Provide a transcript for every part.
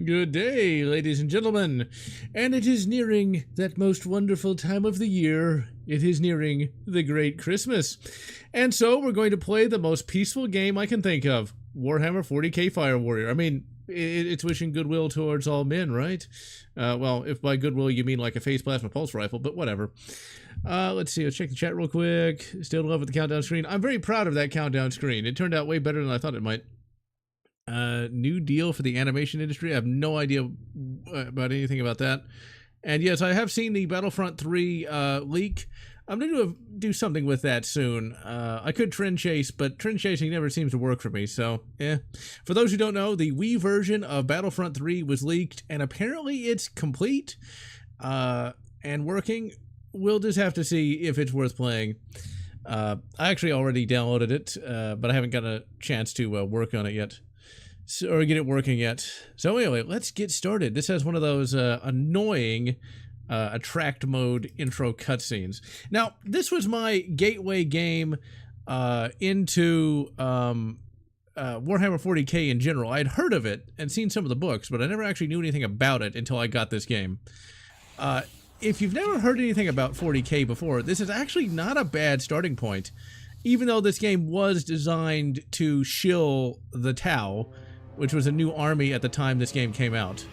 Good day, ladies and gentlemen, and it is nearing that most wonderful time of the year. It is nearing the Great Christmas, and so we're going to play the most peaceful game I can think of, Warhammer 40k Fire Warrior. I mean, it's wishing goodwill towards all men, right? Well, if by goodwill you mean like a phase plasma pulse rifle, but whatever. Let's see, let's check the chat real quick. Still in love with the countdown screen. I'm very proud of that countdown screen. It turned out way better than I thought it might. New deal for the animation industry. I have no idea about anything about that. And yes, I have seen the Battlefront 3 leak. I'm going to do something with that soon. I could trend chase, but trend chasing never seems to work for me, so yeah. For those who don't know, the Wii version of Battlefront 3 was leaked, and apparently it's complete and working. We'll just have to see if it's worth playing. I actually already downloaded it, but I haven't got a chance to work on it yet. Or get it working yet. So anyway, let's get started. This has one of those annoying attract mode intro cutscenes. Now, this was my gateway game into Warhammer 40k in general. I'd heard of it and seen some of the books, but I never actually knew anything about it until I got this game. If you've never heard anything about 40k before, this is actually not a bad starting point. Even though this game was designed to shill the Tau, which was a new army at the time this game came out.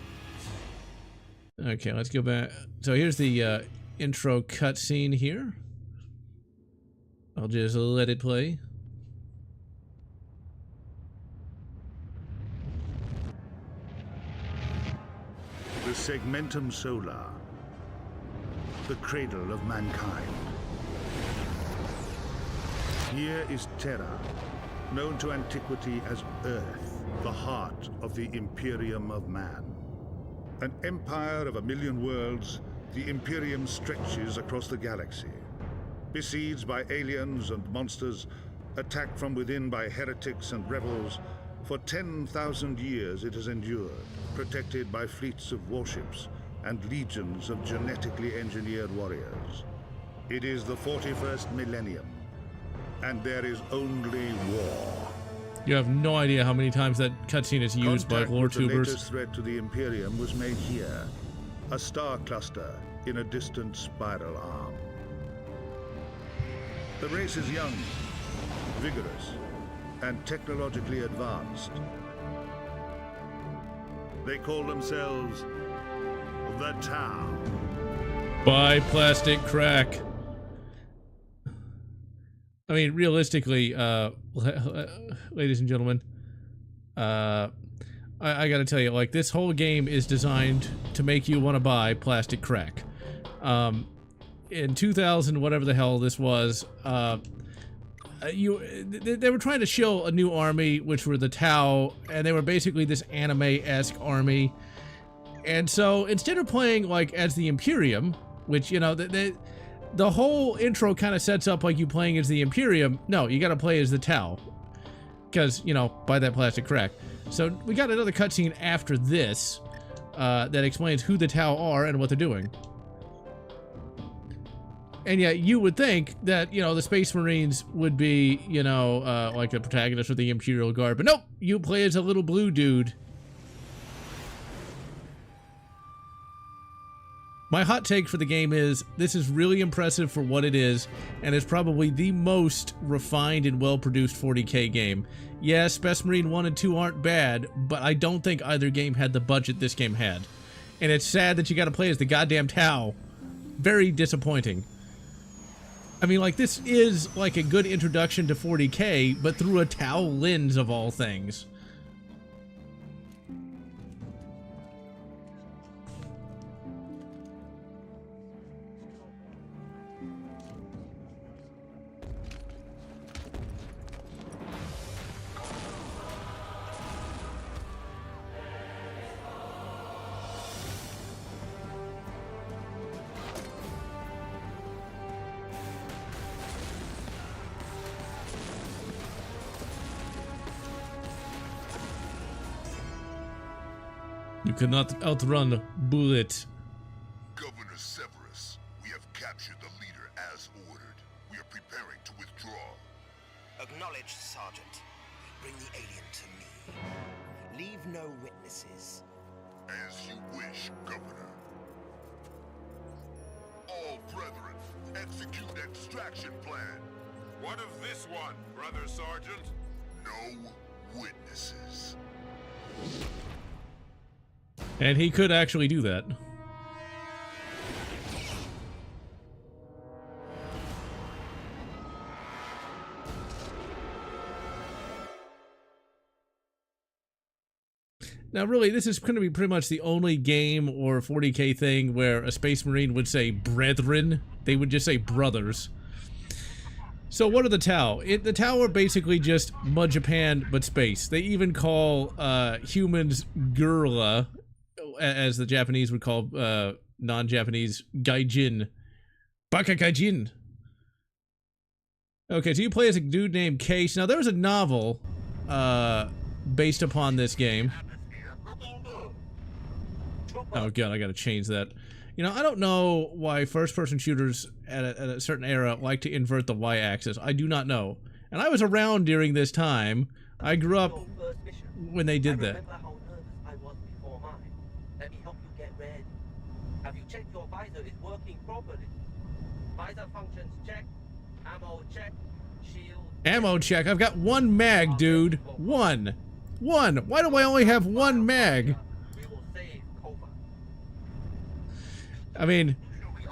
Okay, let's go back. So here's the intro cutscene here. I'll just let it play. The Segmentum Solar, the cradle of mankind. Here is Terra, known to antiquity as Earth, the heart of the Imperium of Man. An empire of 1,000,000 worlds, the Imperium stretches across the galaxy. Besieged by aliens and monsters, attacked from within by heretics and rebels, for 10,000 years it has endured, protected by fleets of warships and legions of genetically engineered warriors. It is the 41st millennium, and there is only war. You have no idea how many times that cutscene is used by lore tubers. The latest threat to the Imperium was made here, a star cluster in a distant spiral arm. The race is young, vigorous, and technologically advanced. They call themselves the Tau. By plastic crack. I mean, realistically, ladies and gentlemen, I gotta tell you, like, this whole game is designed to make you want to buy plastic crack. In 2000, whatever the hell this was, they were trying to shill a new army, which were the Tau, and they were basically this anime-esque army. And so, instead of playing, like, as the Imperium, which, you know, the whole intro kind of sets up like you playing as the Imperium. No, you gotta play as the Tau. Because, you know, buy that plastic crack. So, we got another cutscene after this that explains who the Tau are and what they're doing. And yet, you would think that, you know, the Space Marines would be, you know, like the protagonist of the Imperial Guard. But nope, you play as a little blue dude. My hot take for the game is, this is really impressive for what it is, and it's probably the most refined and well-produced 40k game. Yes, Space Marine 1 and 2 aren't bad, but I don't think either game had the budget this game had. And it's sad that you gotta play as the goddamn Tau. Very disappointing. I mean, like, this is like a good introduction to 40k, but through a Tau lens of all things. You cannot outrun Bullet. Governor Severus, we have captured the leader as ordered. We are preparing to withdraw. Acknowledged, Sergeant. Bring the alien to me. Leave no witnesses. As you wish, Governor. All brethren, execute extraction plan. What of this one, Brother Sergeant? No witnesses. And he could actually do that. Now, really, this is going to be pretty much the only game or 40K thing where a Space Marine would say brethren. They would just say brothers. So what are the Tau? The Tau are basically just Mud Japan, but space. They even call humans Gurla, as the Japanese would call non-Japanese Gaijin. Baka Gaijin. Okay, so you play as a dude named Case. Now, there was a novel based upon this game. Oh god, I gotta change that. You know, I don't know why first-person shooters at a certain era like to invert the Y-axis. I do not know. And I was around during this time. I grew up when they did that. How nervous I was before mine. Let me help you get ready. Have you checked your visor is working properly? Visor functions check. Ammo check. Shield. Ammo check. I've got one mag, dude. One. Why do I only have one mag? We will save Kova. I mean,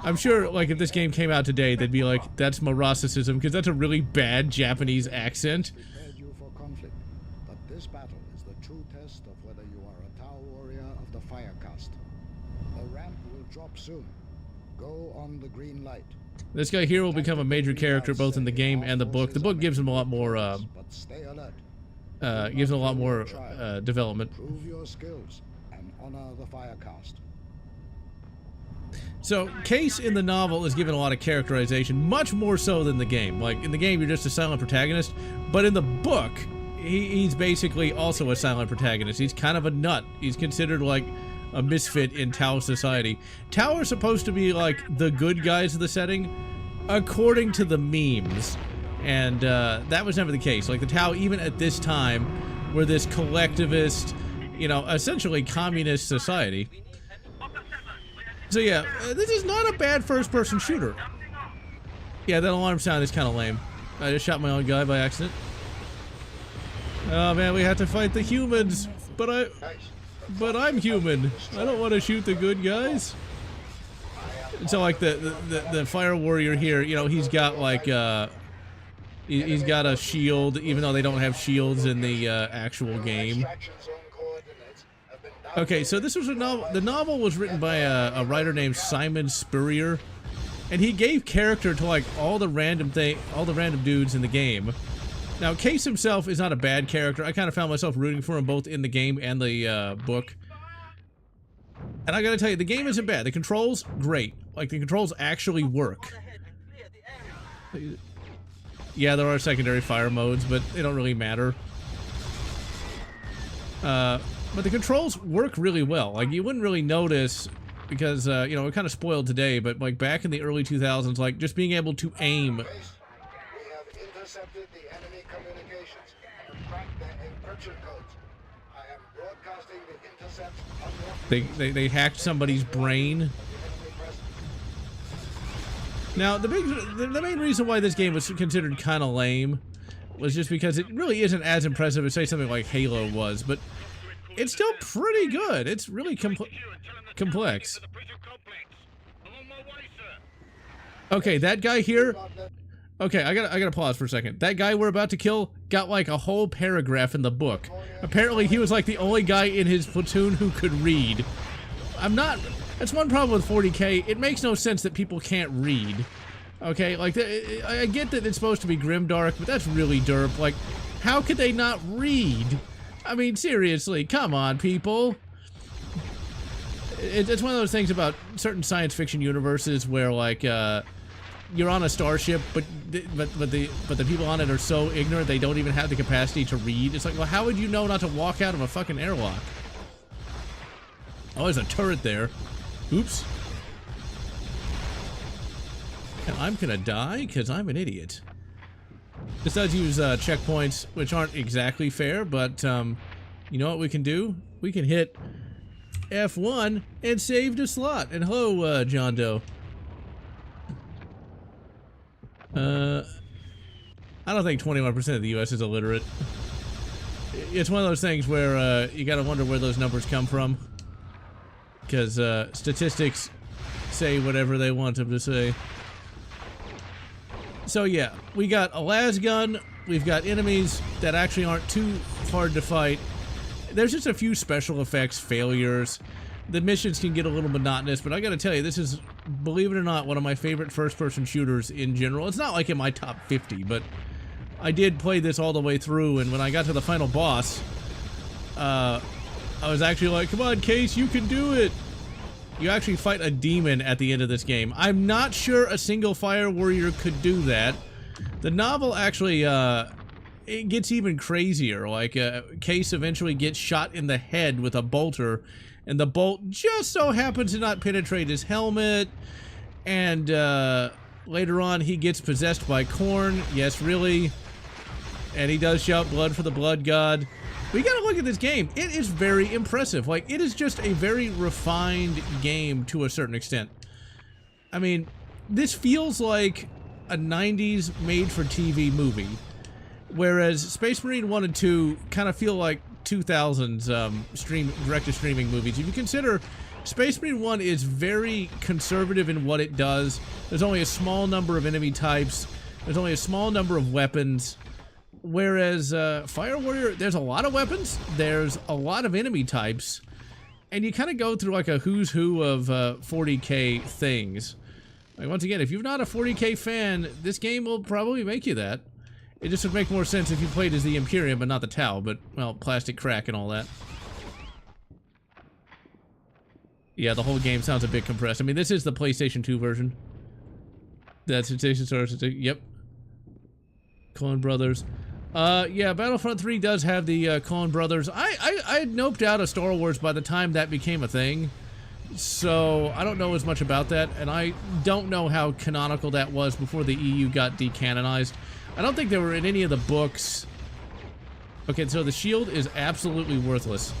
I'm sure, like, if this game came out today, they'd be like, that's Morossicism, because that's a really bad Japanese accent. Prepared you for conflict, but this battle is the true test of whether you are a Tau warrior of the Fire Caste. The ramp will drop soon. Go on the green light. This guy here will become a major character both in the game and the book. The book gives him a lot more, but stay alert. gives him a lot more development. Prove your skills and honor the Fire Caste. So, Case in the novel is given a lot of characterization, much more so than the game. Like, in the game, you're just a silent protagonist, but in the book, he's basically also a silent protagonist. He's kind of a nut. He's considered, like, a misfit in Tau society. Tau are supposed to be, like, the good guys of the setting, according to the memes. And, that was never the case. Like, the Tau, even at this time, were this collectivist, you know, essentially communist society. So yeah, this is not a bad first-person shooter. Yeah, that alarm sound is kind of lame. I just shot my own guy by accident. Oh man, we have to fight the humans, but I'm human. I don't want to shoot the good guys. And so like the fire warrior here, you know, he's got like he's got a shield, even though they don't have shields in the actual game. Okay, so this was a novel. The novel was written by a writer named Simon Spurrier, and he gave character to like all the random dudes in the game. Now, Case himself is not a bad character. I kind of found myself rooting for him both in the game and the book. And I gotta tell you, the game isn't bad. The controls, great. Like, the controls actually work. Yeah, there are secondary fire modes, but they don't really matter. But the controls work really well. Like, you wouldn't really notice because, you know, we're kind of spoiled today, but, like, back in the early 2000s, like, just being able to aim. We have intercepted the enemy communications and cracked their encryption codes. I am broadcasting the intercepts. They hacked somebody's brain. Now, the main reason why this game was considered kind of lame was just because it really isn't as impressive as, say, something like Halo was, but it's still pretty good. It's really complex. Okay, that guy here. Okay, I gotta pause for a second. That guy we're about to kill got like a whole paragraph in the book. Apparently, he was like the only guy in his platoon who could read. That's one problem with 40K. It makes no sense that people can't read. Okay, like I get that it's supposed to be grimdark, but that's really derp. Like, how could they not read? I mean, seriously, come on, people. It's one of those things about certain science fiction universes where, like, you're on a starship, but the people on it are so ignorant they don't even have the capacity to read. It's like, well, how would you know not to walk out of a fucking airlock? Oh, there's a turret there. Oops. And I'm gonna die because I'm an idiot. This does use checkpoints, which aren't exactly fair, but you know what we can do? We can hit F1 and saved a slot. And hello, John Doe. I don't think 21% of the U.S. is illiterate. It's one of those things where you gotta wonder where those numbers come from. Because statistics say whatever they want them to say. So yeah, we got a las gun, we've got enemies that actually aren't too hard to fight. There's just a few special effects failures. The missions can get a little monotonous, but I gotta tell you, this is, believe it or not, one of my favorite first-person shooters in general. It's not like in my top 50, but I did play this all the way through, and when I got to the final boss, I was actually like, come on, Case, you can do it! You actually fight a demon at the end of this game. I'm not sure a single Fire Warrior could do that. The novel actually, it gets even crazier. Like, Case eventually gets shot in the head with a bolter, and the bolt just so happens to not penetrate his helmet, and, later on he gets possessed by Korn. Yes, really. And he does shout blood for the blood god. We gotta look at this game. It is very impressive. Like, it is just a very refined game to a certain extent. I mean, this feels like a 90s made-for-TV movie, whereas Space Marine 1 and 2 kind of feel like 2000s direct-to-streaming movies. If you consider Space Marine 1 is very conservative in what it does. There's only a small number of enemy types. There's only a small number of weapons. Whereas Fire Warrior, there's a lot of weapons, there's a lot of enemy types, and you kind of go through like a who's who of 40k things. Like, once again, if you're not a 40k fan, this game will probably make you that. It just would make more sense if you played as the Imperium but not the Tau, but, well, plastic crack and all that. Yeah, the whole game sounds a bit compressed. I mean, this is the PlayStation 2 version. That's Sensation Stars. Yep. Clone Brothers. Yeah, Battlefront 3 does have the Clone Brothers. I had noped out of Star Wars by the time that became a thing, so I don't know as much about that, and I don't know how canonical that was before the EU got decanonized. I don't think they were in any of the books. Okay, so the shield is absolutely worthless.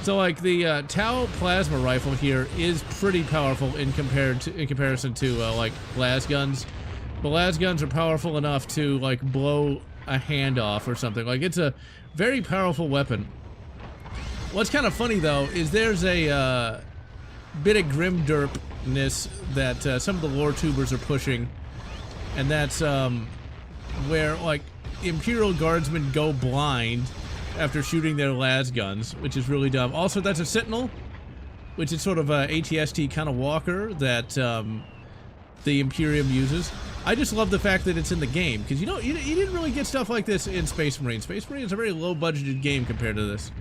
So, like, the Tau plasma rifle here is pretty powerful in comparison to like las guns. The las guns are powerful enough to like blow a hand off or something. Like, it's a very powerful weapon. What's kind of funny though is there's a bit of grimderpness that some of the lore tubers are pushing, and that's where like Imperial Guardsmen go blind after shooting their las guns, which is really dumb. Also, that's a Sentinel, which is sort of a ATST kind of walker that the Imperium uses. I just love the fact that it's in the game, because you didn't really get stuff like this in Space Marine. Space Marine is a very low-budgeted game compared to this.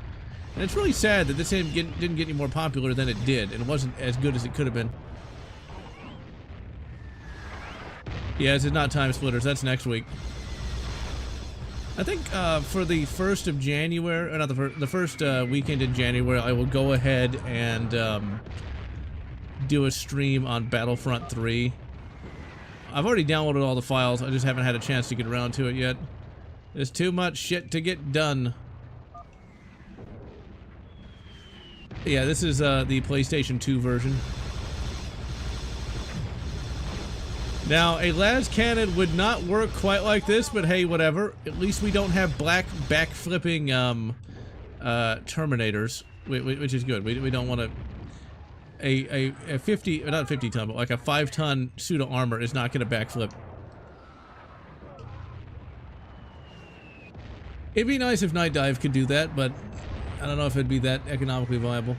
And it's really sad that this didn't get any more popular than it did, and it wasn't as good as it could have been. Yeah, this is not Time Splitters. That's next week. I think for the 1st of January, or not the first weekend in January, I will go ahead and do a stream on Battlefront 3. I've already downloaded all the files, I just haven't had a chance to get around to it yet. There's too much shit to get done. Yeah, this is the PlayStation 2 version. Now, a las cannon would not work quite like this, but hey, whatever. At least we don't have black back-flipping Terminators, which is good. We don't want to... A 50, not 50 ton, but like a 5-ton suit of armor is not going to backflip. It'd be nice if Night Dive could do that, but I don't know if it'd be that economically viable.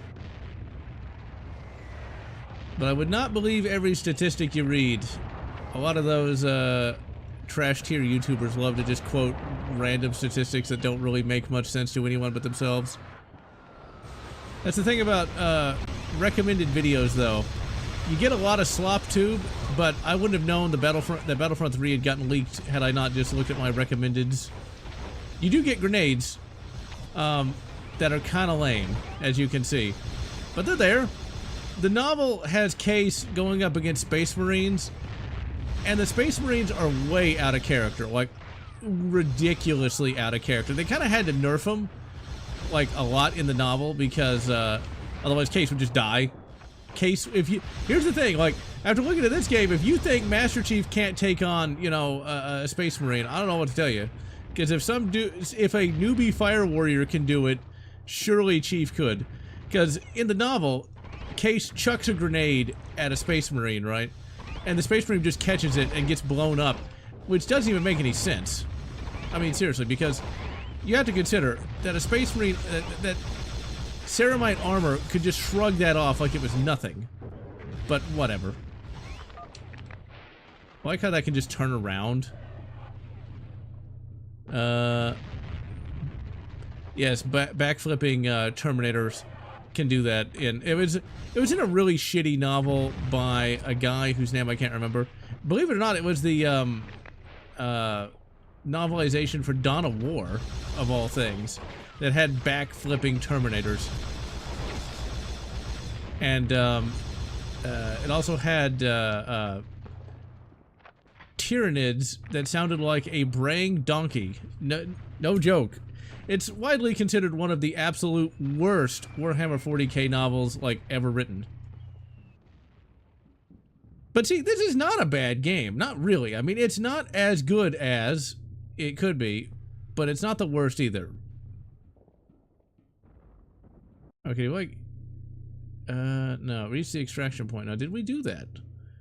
But I would not believe every statistic you read. A lot of those trash tier YouTubers love to just quote random statistics that don't really make much sense to anyone but themselves. That's the thing about recommended videos, though. You get a lot of slop tube, but I wouldn't have known that Battlefront 3 had gotten leaked had I not just looked at my recommendeds. You do get grenades that are kind of lame, as you can see, but they're there. The novel has Case going up against Space Marines, and the Space Marines are way out of character, like ridiculously out of character. They kind of had to nerf them like a lot in the novel because otherwise Case would just die. Case, here's the thing, like after looking at this game, if you think Master Chief can't take on, you know, a Space Marine, I don't know what to tell you. Because if a newbie fire warrior can do it, surely Chief could. Because in the novel, Case chucks a grenade at a Space Marine, right? And the Space Marine just catches it and gets blown up, which doesn't even make any sense. I mean, seriously, because you have to consider that a Space Marine, that ceramite armor could just shrug that off like it was nothing. But whatever. I like how that can just turn around. Yes, backflipping Terminators can do that. And it was in a really shitty novel by a guy whose name I can't remember. Believe it or not, it was the novelization for Dawn of War, of all things, that had backflipping Terminators. And it also had Tyranids that sounded like a braying donkey. No joke. It's widely considered one of the absolute worst Warhammer 40k novels, like, ever written. But see, this is not a bad game. Not really. I mean, it's not as good as it could be, but it's not the worst either. Okay, like... no, reach the extraction point. Now, did we do that?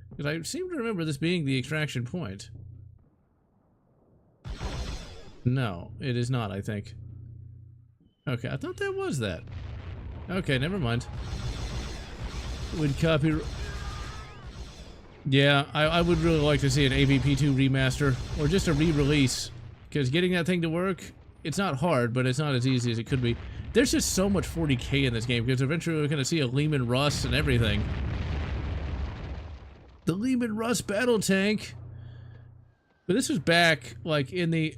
Because I seem to remember this being the extraction point. No, it is not, I think. Okay, I thought that was that. Okay, never mind. Would copy... Yeah, I would really like to see an AVP2 remaster, or just a re-release. Because getting that thing to work, it's not hard, but it's not as easy as it could be. There's just so much 40k in this game, because eventually we're going to see a Lehman Russ and everything. The Lehman Russ battle tank! But this was back, like, in the...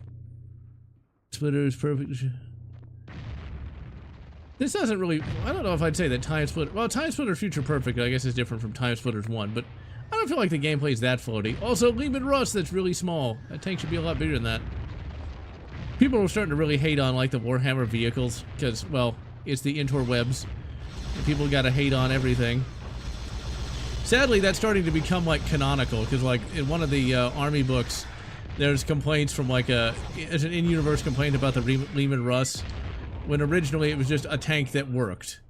Splitter's perfect... This doesn't really... I don't know if I'd say that Time Splitter... Well, Time Splitter Future Perfect, I guess, is different from Time Splitters 1, but I don't feel like the gameplay is that floaty. Also, Lehman Russ, that's really small. That tank should be a lot bigger than that. People are starting to really hate on, like, the Warhammer vehicles, because, well, it's the interwebs. And people gotta hate on everything. Sadly, that's starting to become, like, canonical, because, like, in one of the Army books, there's complaints from, like, there's an in-universe complaint about the Lehman Russ, when originally it was just a tank that worked.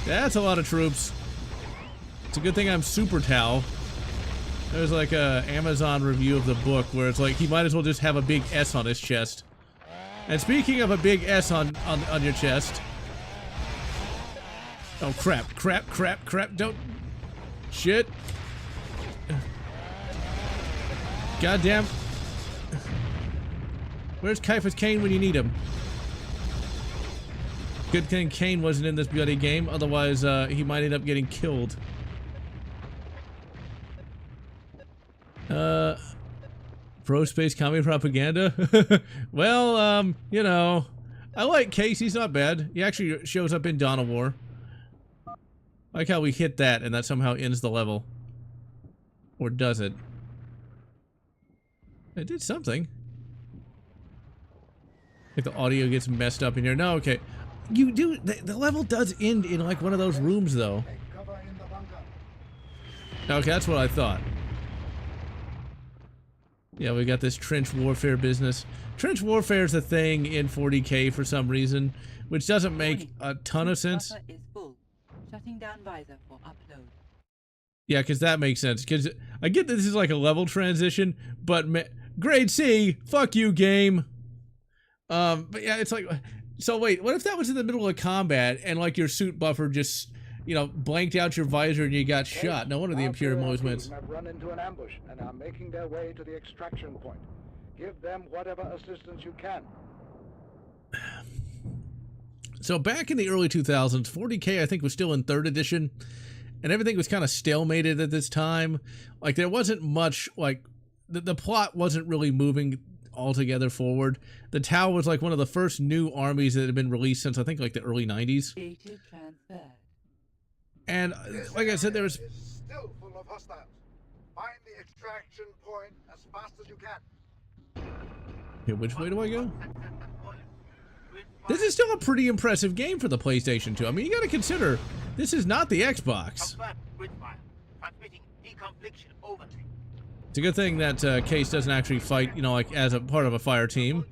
That's a lot of troops. It's a good thing I'm Super Tau. There's like a Amazon review of the book where it's like he might as well just have a big S on his chest. And speaking of a big S on your chest. Oh crap, don't. Shit. Goddamn. Where's Caiaphas Cain when you need him? Good thing Cain wasn't in this bloody game, otherwise he might end up getting killed. Pro space commie propaganda? Well, you know, I like Case, he's not bad. He actually shows up in Dawn of War. I like how we hit that and that somehow ends the level. Or does it? It did something. If the audio gets messed up in here. No, okay. You do, the level does end in like one of those rooms though. Okay, that's what I thought. Yeah, we got this trench warfare business. Trench warfare is a thing in 40k for some reason, which doesn't make a ton of sense. Shutting down visor for upload. Yeah, because that makes sense. Because I get that this is like a level transition, but grade C, fuck you, game. But yeah, it's like, so wait, what if that was in the middle of combat and like your suit buffer just, you know, blanked out your visor and you got shot? No wonder the Imperium always wins. Have run into an ambush and are making their way to the extraction point. Give them whatever assistance you can. So back in the early 2000s, 40k I think was still in 3rd edition, and everything was kind of stalemated at this time. Like there wasn't much, like the plot wasn't really moving altogether forward. The Tau was like one of the first new armies that had been released since I think like the early 90s. And like I said, there was Still full of hostiles. Find the extraction point as fast as you can. Okay, which way do I go? This is still a pretty impressive game for the PlayStation 2. I mean, you gotta consider, this is not the Xbox. It's a good thing that Case doesn't actually fight, you know, like as a part of a fire team.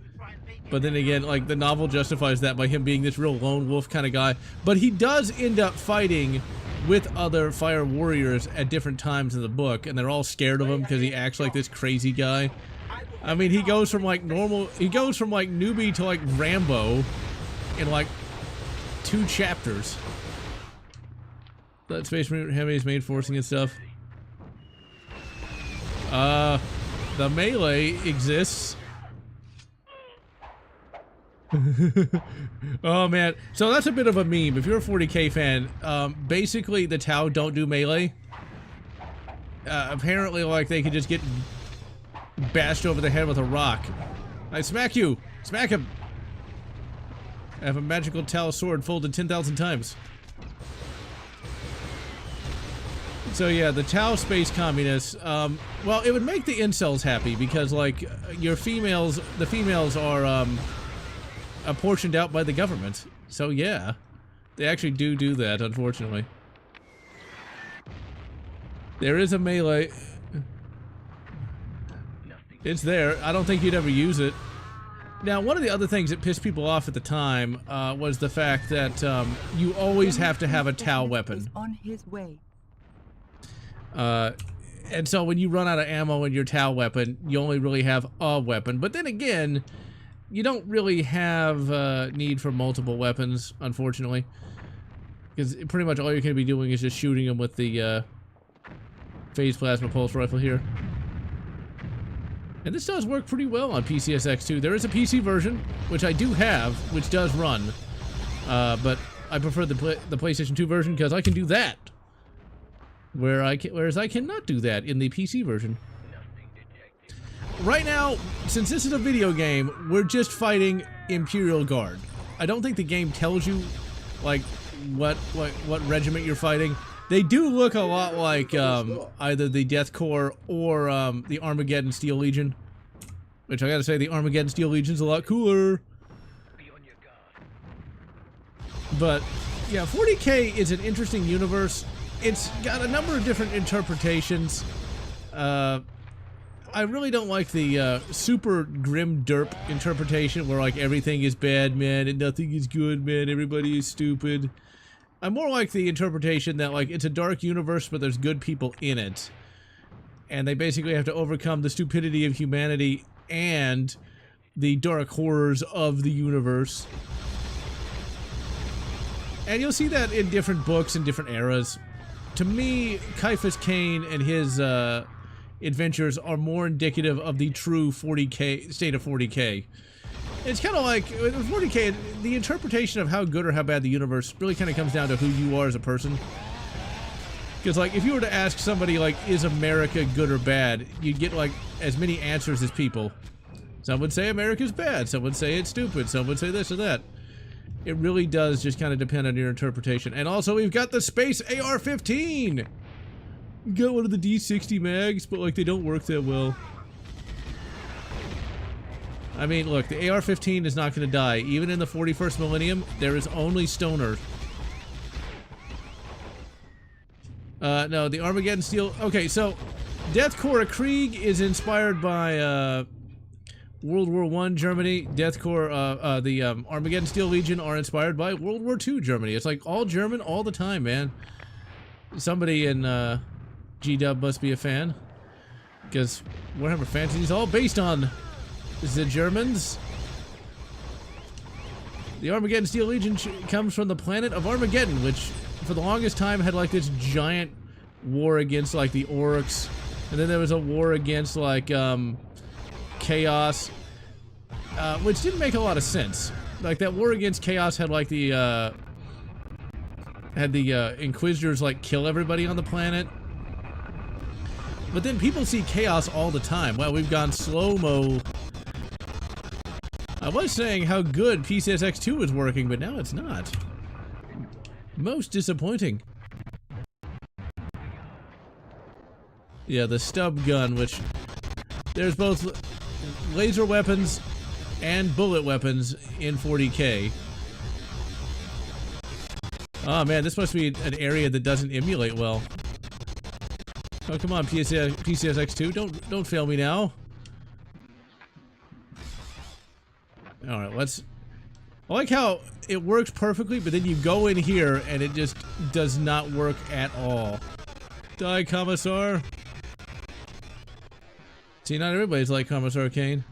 But then again, like the novel justifies that by him being this real lone wolf kind of guy. But he does end up fighting with other fire warriors at different times in the book, and they're all scared of him because he acts like this crazy guy. I mean, he goes from like newbie to like Rambo in like 2 chapters. That Space Marine Heavy's main forcing and stuff. The melee exists. Oh man, so that's a bit of a meme. If you're a 40k fan, basically the Tau don't do melee. Apparently, like, they could just get bashed over the head with a rock. I smack you! Smack him! I have a magical Tau sword folded 10,000 times. So yeah, the Tau space communists, well, it would make the incels happy because, like, the females are, apportioned out by the government. So yeah, they actually do that, unfortunately. There is a melee. It's there. I don't think you'd ever use it. Now, one of the other things that pissed people off at the time was the fact that you always have to have a Tau weapon. On his way. And so when you run out of ammo in your Tau weapon, you only really have a weapon. But then again, you don't really have need for multiple weapons, unfortunately. Because pretty much all you're going to be doing is just shooting them with the phase plasma pulse rifle here. And this does work pretty well on PCSX2. There is a PC version, which I do have, which does run. But I prefer the PlayStation 2 version because I can do that. Whereas I cannot do that in the PC version. Right now, since this is a video game, we're just fighting Imperial Guard. I don't think the game tells you, like, what regiment you're fighting. They do look a lot like either the Death Corps or the Armageddon Steel Legion. Which I gotta say, the Armageddon Steel Legion's a lot cooler. But yeah, 40k is an interesting universe. It's got a number of different interpretations. I really don't like the super grim derp interpretation where, like, everything is bad, man, and nothing is good, man, everybody is stupid. I'm more like the interpretation that, like, it's a dark universe, but there's good people in it. And they basically have to overcome the stupidity of humanity and the dark horrors of the universe. And you'll see that in different books in different eras. To me, Caiaphas Cain and his adventures are more indicative of the true 40k state of 40k. It's kind of like with 40k, the interpretation of how good or how bad the universe really kind of comes down to who you are as a person. Because, like, if you were to ask somebody, like, is America good or bad, you'd get, like, as many answers as people. Some would say America's bad, some would say it's stupid, some would say this or that. It really does just kind of depend on your interpretation. And also, we've got the Space AR-15! We got one of the D60 mags, but, like, they don't work that well. I mean, look, the AR-15 is not going to die. Even in the 41st millennium, there is only stoner. No, the Armageddon Steel... Okay, so, Death Corps Krieg is inspired by, World War I Germany. Death Corps, the Armageddon Steel Legion are inspired by World War II Germany. It's like all German all the time, man. Somebody in, G-Dub must be a fan. Because Warhammer Fantasy is all based on the Germans. The Armageddon Steel Legion comes from the planet of Armageddon, which for the longest time had like this giant war against like the orcs, and then there was a war against like Chaos, which didn't make a lot of sense. Like that war against Chaos had like the Inquisitors like kill everybody on the planet. But then people see Chaos all the time. Wow, we've gone slow-mo. I was saying how good PCSX2 is working, but now it's not. Most disappointing. Yeah, the stub gun, which there's both laser weapons and bullet weapons in 40K. Oh man, this must be an area that doesn't emulate well. Oh come on, PCSX2, don't fail me now. All right, let's. I like how it works perfectly, but then you go in here and it just does not work at all. Die, Commissar. See, not everybody's like Commissar Kane.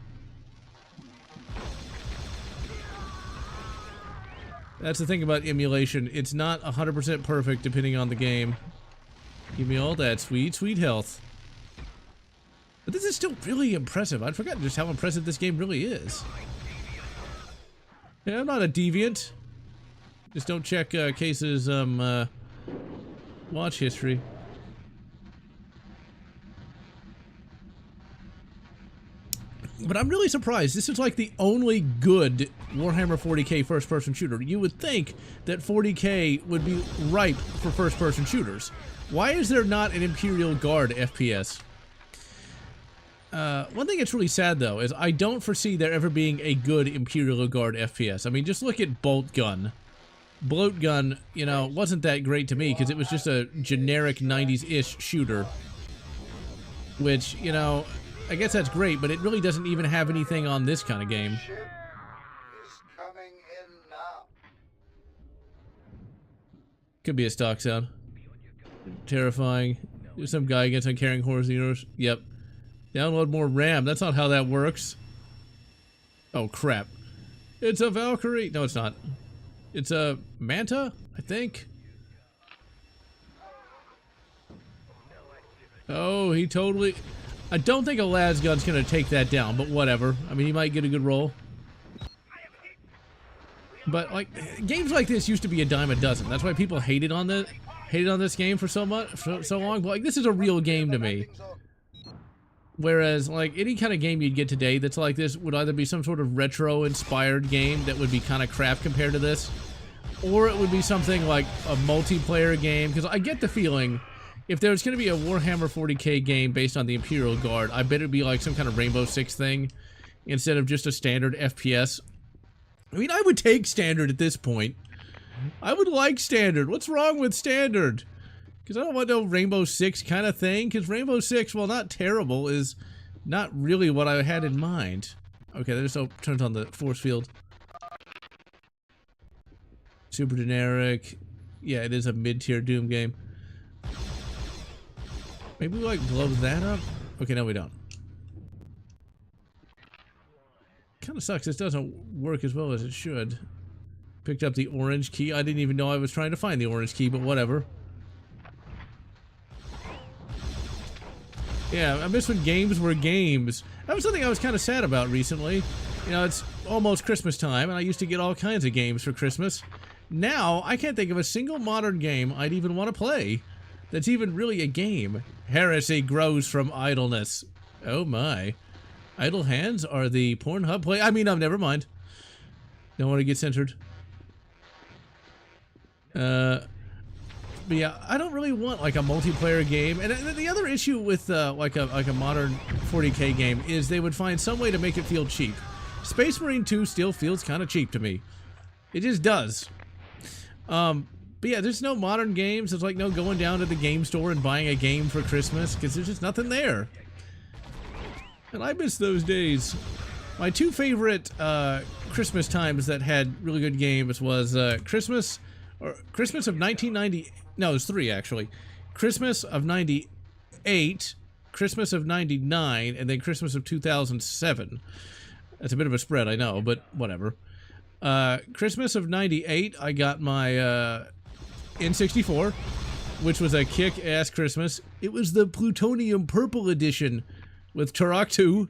That's the thing about emulation. It's not 100% perfect depending on the game. Give me all that sweet, sweet health. But this is still really impressive. I'd forgotten just how impressive this game really is. Yeah, I'm not a deviant. Just don't check Case's watch history. But I'm really surprised. This is like the only good Warhammer 40K first-person shooter. You would think that 40K would be ripe for first-person shooters. Why is there not an Imperial Guard FPS? One thing that's really sad, though, is I don't foresee there ever being a good Imperial Guard FPS. I mean, just look at Bolt Gun. Bloat Gun, you know, wasn't that great to me because it was just a generic 90s-ish shooter. Which, you know, I guess that's great, but it really doesn't even have anything on this kind of game. Could be a stock sound. Terrifying. There's some guy against on carrying horse heroes. Yep. Download more RAM. That's not how that works. Oh, crap. It's a Valkyrie. No, it's not. It's a Manta, I think. Oh, he totally... I don't think a Lasgun's gonna take that down, but whatever. I mean, he might get a good roll. But, like, games like this used to be a dime a dozen. That's why people hated on this game for so long. But, like, this is a real game to me. Whereas, like, any kind of game you'd get today that's like this would either be some sort of retro-inspired game that would be kind of crap compared to this, or it would be something like a multiplayer game. Because I get the feeling, if there's going to be a Warhammer 40K game based on the Imperial Guard, I bet it'd be like some kind of Rainbow Six thing, instead of just a standard FPS. I mean, I would take standard at this point. I would like standard. What's wrong with standard? Because I don't want no Rainbow Six kind of thing. Because Rainbow Six, while not terrible, is not really what I had in mind. Okay, that just turns on the force field. Super generic. Yeah, it is a mid-tier Doom game. Maybe we, like, blow that up? Okay, no, we don't. Kind of sucks. This doesn't work as well as it should. Picked up the orange key. I didn't even know I was trying to find the orange key, but whatever. Yeah, I miss when games were games. That was something I was kind of sad about recently. You know, it's almost Christmas time, and I used to get all kinds of games for Christmas. Now, I can't think of a single modern game I'd even want to play that's even really a game. Heresy grows from idleness. Oh my. Idle hands are the Pornhub play. I mean, never mind. Don't want to get censored. But yeah, I don't really want like a multiplayer game. And the other issue with like a modern 40K game is they would find some way to make it feel cheap. Space Marine 2 still feels kind of cheap to me. It just does. But yeah, there's no modern games. There's like no going down to the game store and buying a game for Christmas because there's just nothing there. And I miss those days. My two favorite Christmas times that had really good games was Christmas of 1990. No, there's three actually. Christmas of 98, Christmas of 99, and then Christmas of 2007. That's a bit of a spread, I know, but whatever. Christmas of 98, I got my N64, which was a kick-ass Christmas. It was the Plutonium Purple Edition with Turok 2.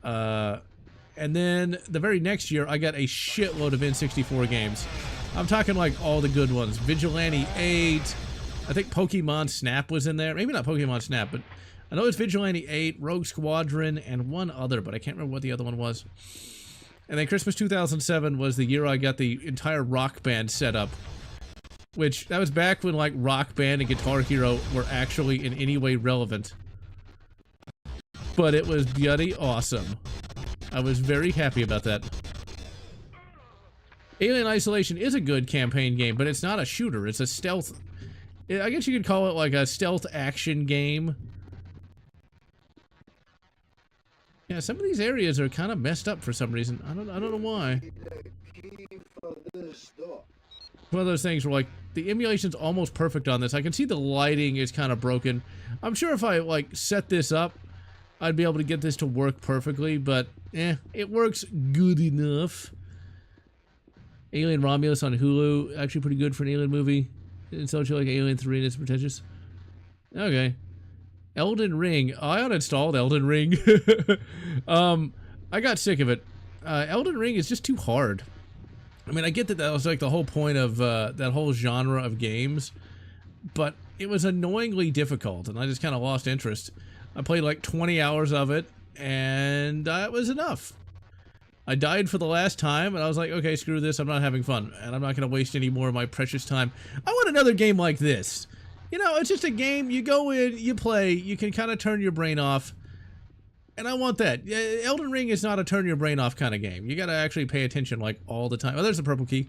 And then the very next year, I got a shitload of N64 games. I'm talking like all the good ones. Vigilante 8. I think Pokemon Snap was in there. Maybe not Pokemon Snap, but I know it's Vigilante 8, Rogue Squadron, and one other, but I can't remember what the other one was. And then Christmas 2007 was the year I got the entire Rock Band set up. Which, that was back when like Rock Band and Guitar Hero were actually in any way relevant. But it was bloody awesome. I was very happy about that. Alien Isolation is a good campaign game, but it's not a shooter. It's a stealth... I guess you could call it like a stealth action game. Yeah, some of these areas are kind of messed up for some reason. I don't know why. One of those things where, like, the emulation's almost perfect on this. I can see the lighting is kind of broken. I'm sure if I, like, set this up, I'd be able to get this to work perfectly, but, it works good enough. Alien Romulus on Hulu, actually pretty good for an Alien movie. And so you like Alien 3 and it's pretentious. Okay. Elden Ring. Oh, I uninstalled Elden Ring. I got sick of it. Elden Ring is just too hard. I mean, I get that was like the whole point of that whole genre of games, but it was annoyingly difficult, and I just kind of lost interest. I played like 20 hours of it, and that was enough. I died for the last time, and I was like, okay, screw this, I'm not having fun, and I'm not going to waste any more of my precious time. I want another game like this. You know, it's just a game, you go in, you play, you can kind of turn your brain off, and I want that. Elden Ring is not a turn your brain off kind of game. You got to actually pay attention, like, all the time. Oh, there's the purple key.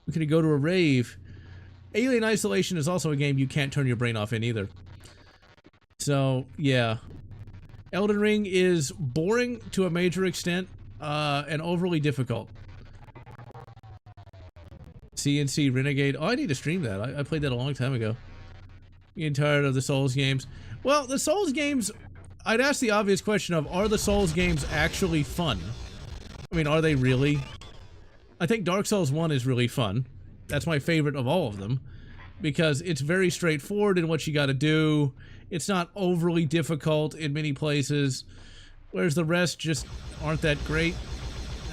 We're going to go to a rave. Alien Isolation is also a game you can't turn your brain off in either. So, yeah. Elden Ring is boring to a major extent, and overly difficult. CNC Renegade. Oh, I need to stream that. I played that a long time ago. Getting tired of the Souls games. Well, the Souls games, I'd ask the obvious question of, are the Souls games actually fun? I mean, are they really? I think Dark Souls 1 is really fun. That's my favorite of all of them. Because it's very straightforward in what you gotta do. It's not overly difficult in many places, whereas the rest just aren't that great.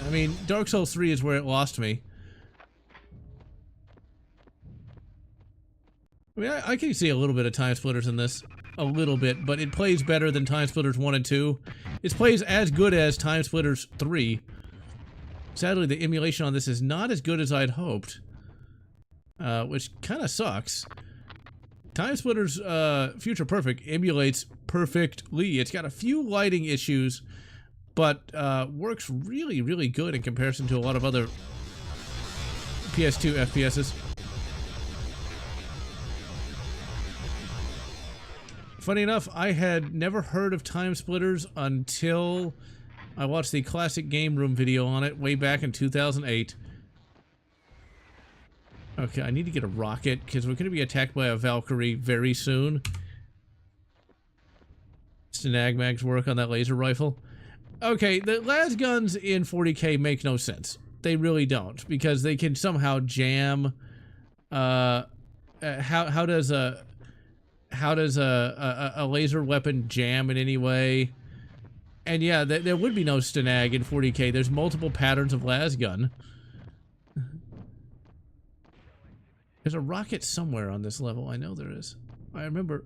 I mean, Dark Souls 3 is where it lost me. I mean, I can see a little bit of Time Splitters in this. A little bit, but it plays better than Time Splitters 1 and 2. It plays as good as Time Splitters 3. Sadly, the emulation on this is not as good as I'd hoped. Which kind of sucks. Time Splitters Future Perfect emulates perfectly. It's got a few lighting issues, but works really, really good in comparison to a lot of other PS2 FPSs. Funny enough, I had never heard of Time Splitters until I watched the Classic Game Room video on it way back in 2008. Okay, I need to get a rocket, because we're going to be attacked by a Valkyrie very soon. Snagmag's work on that laser rifle. Okay, the las guns in 40K make no sense. They really don't, because they can somehow jam. How does a laser weapon jam in any way? And yeah, there would be no Stanag in 40K. There's multiple patterns of las gun. There's a rocket somewhere on this level. I know there is. I remember.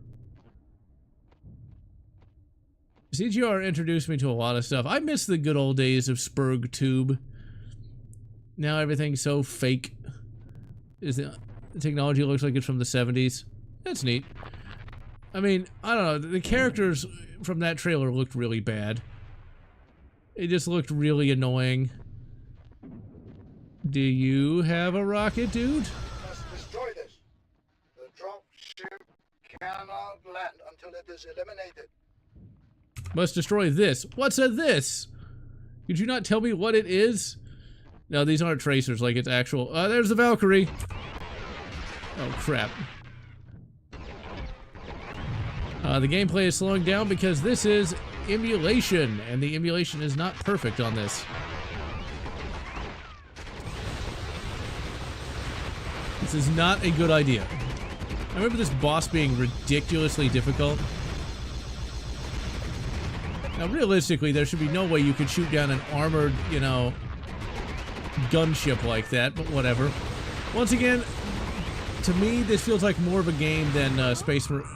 CGR introduced me to a lot of stuff. I miss the good old days of Spurg Tube. Now everything's so fake. The technology looks like it's from the 70s. That's neat. I mean, I don't know. The characters from that trailer looked really bad. It just looked really annoying. Do you have a rocket, dude? Destroy this. The drop ship cannot land until it is eliminated. Must destroy this. What's a this? Could you not tell me what it is? No, these aren't tracers, like it's actual. There's the Valkyrie. Oh, crap. The gameplay is slowing down because this is emulation, and the emulation is not perfect on this. This is not a good idea. I remember this boss being ridiculously difficult. Now, realistically, there should be no way you could shoot down an armored, you know, gunship like that, but whatever. Once again, to me, this feels like more of a game than Space Marine.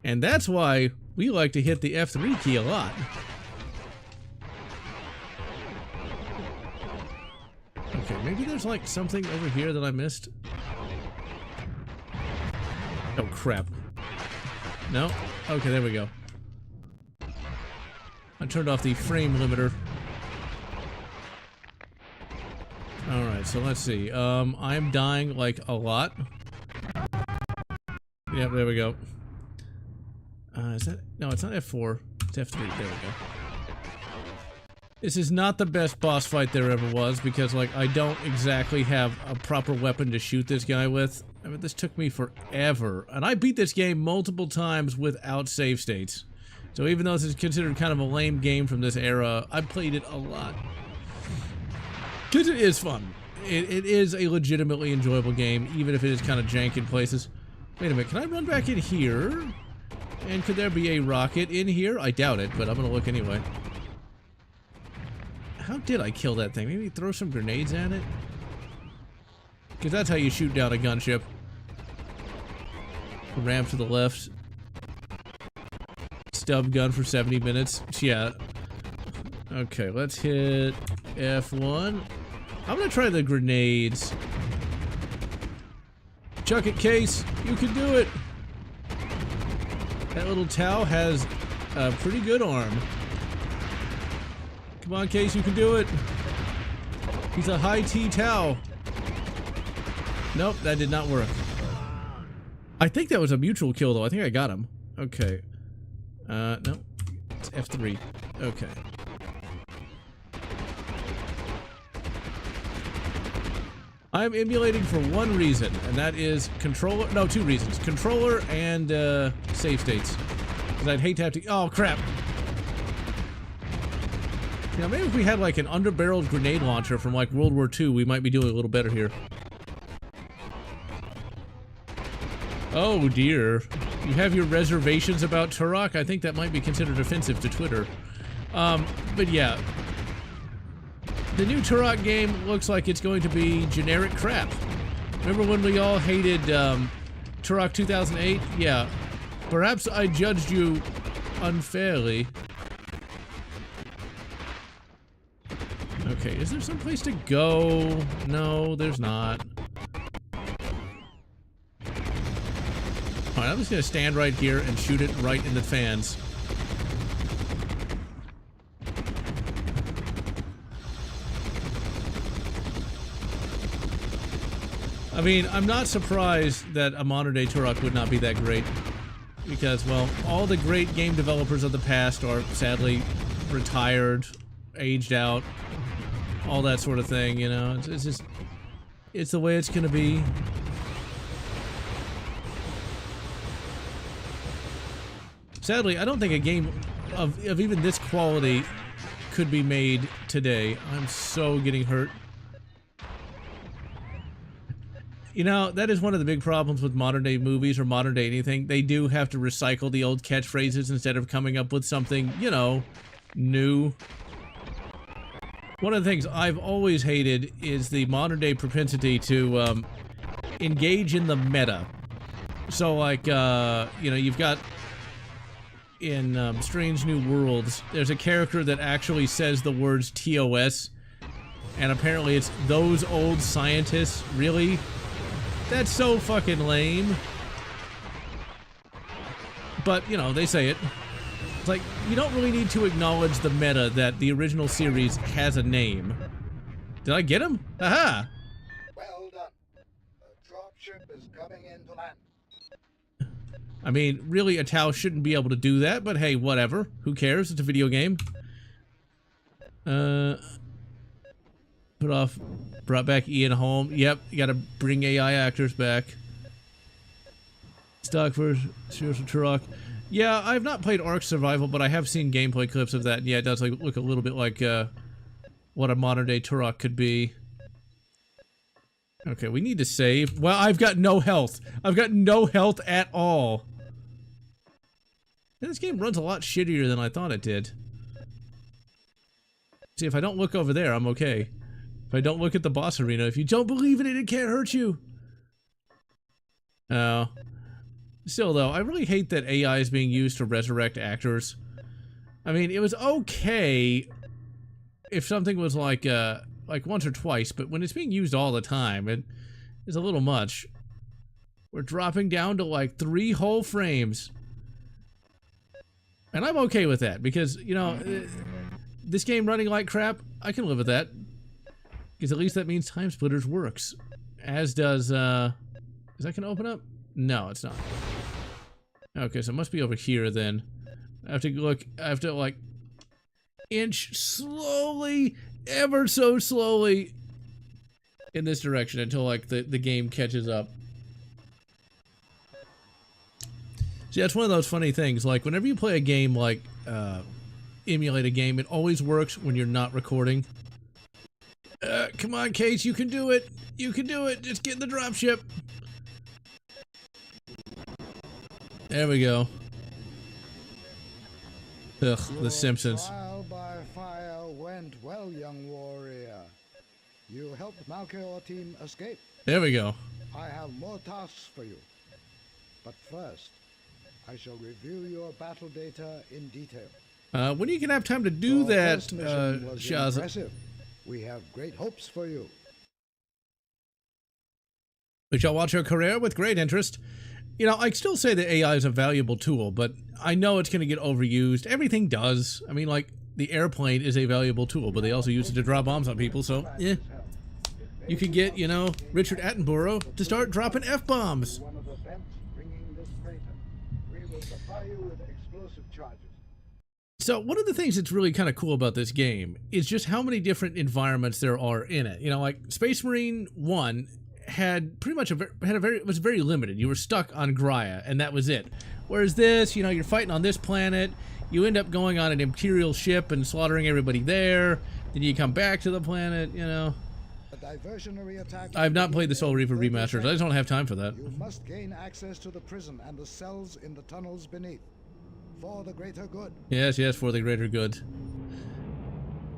And that's why we like to hit the F3 key a lot. Okay, maybe there's like something over here that I missed. Oh, crap. No? Okay, there we go. I turned off the frame limiter. Alright, so let's see. I'm dying like a lot. Yep, there we go. Is that... No, it's not F4. It's F3. There we go. This is not the best boss fight there ever was, because, like, I don't exactly have a proper weapon to shoot this guy with. I mean, this took me forever. And I beat this game multiple times without save states. So even though this is considered kind of a lame game from this era, I played it a lot. Because it is fun. It is a legitimately enjoyable game, even if it is kind of jank in places. Wait a minute, can I run back in here? And could there be a rocket in here? I doubt it, but I'm gonna look anyway. How did I kill that thing? Maybe throw some grenades at it? Because that's how you shoot down a gunship. Ramp to the left. Stub gun for 70 minutes. Yeah. Okay, let's hit F1. I'm gonna try the grenades. Chuck it, Case. You can do it. That little Tau has a pretty good arm. Come on, Case, you can do it. He's a high T Tau. Nope, that did not work. I think that was a mutual kill, though. I think I got him. Okay. No. It's F3. Okay. I'm emulating for one reason, and that is controller. No, two reasons. Controller and save states. Because I'd hate to have to. Oh, crap. You know, maybe if we had like an underbarreled grenade launcher from like World War II, we might be doing a little better here. Oh dear. You have your reservations about Turok? I think that might be considered offensive to Twitter. But yeah. The new Turok game looks like it's going to be generic crap. Remember when we all hated Turok 2008? Yeah. Perhaps I judged you unfairly. Okay, is there some place to go? No, there's not. Alright, I'm just gonna stand right here and shoot it right in the fans. I mean, I'm not surprised that a modern-day Turok would not be that great. Because, well, all the great game developers of the past are sadly retired, aged out, all that sort of thing, you know? It's just... it's the way it's gonna be. Sadly, I don't think a game of even this quality could be made today. I'm so getting hurt. You know, that is one of the big problems with modern day movies or modern day anything. They do have to recycle the old catchphrases instead of coming up with something, you know, new. One of the things I've always hated is the modern day propensity to engage in the meta. So like, you know, you've got in Strange New Worlds, there's a character that actually says the words TOS, and apparently it's those old scientists. Really? That's so fucking lame. But, you know, they say it. It's like, you don't really need to acknowledge the meta that the original series has a name. Did I get him? Aha! Well done. The dropship is coming in to land. I mean, really, a Tau shouldn't be able to do that, but hey, whatever. Who cares? It's a video game. Put off... brought back Ian Holm. Yep, you gotta bring AI actors back. Stock for Serious Turok. Yeah, I've not played Ark Survival, but I have seen gameplay clips of that. And yeah, it does look a little bit like what a modern-day Turok could be. Okay, we need to save. Well, I've got no health. I've got no health at all. And this game runs a lot shittier than I thought it did. See, if I don't look over there, I'm okay. If I don't look at the boss arena, if you don't believe in it, it can't hurt you. Oh. Still, though, I really hate that AI is being used to resurrect actors. I mean, it was okay if something was like once or twice, but when it's being used all the time, it is a little much. We're dropping down to like 3 whole frames. And I'm okay with that because, you know, this game running like crap, I can live with that. Because at least that means Time Splitters works. As does, is that gonna open up? No, it's not. Okay, so it must be over here then. I have to look, I have to like inch slowly, ever so slowly in this direction until like the game catches up. See, that's one of those funny things, like whenever you play a game like emulate a game, it always works when you're not recording. Come on, Case, you can do it! You can do it! Just get in the dropship! There we go. Ugh, The Simpsons. Trial by fire went well, young warrior. You helped Malcheor team escape. There we go. I have more tasks for you. But first, I shall review your battle data in detail. When are you gonna have time to do Your that, first mission was Shaz? impressive. We have great hopes for you. We shall watch your career with great interest. You know, I still say that AI is a valuable tool, but I know it's going to get overused. Everything does. I mean, like, the airplane is a valuable tool, but they also use it to drop bombs on people, so, yeah. You could get, you know, Richard Attenborough to start dropping F-bombs. One of the vents bringing this freighter. We will supply you with explosive charges. So one of the things that's really kind of cool about this game is just how many different environments there are in it. You know, like Space Marine 1 had pretty much was very limited. You were stuck on Graia, and that was it. Whereas this, you know, you're fighting on this planet, you end up going on an Imperial ship and slaughtering everybody there, then you come back to the planet, you know. A diversionary attack. I've not played the Soul Reaper remastered. I just don't have time for that. You must gain access to the prison and the cells in the tunnels beneath. For the greater good. Yes, yes, for the greater good.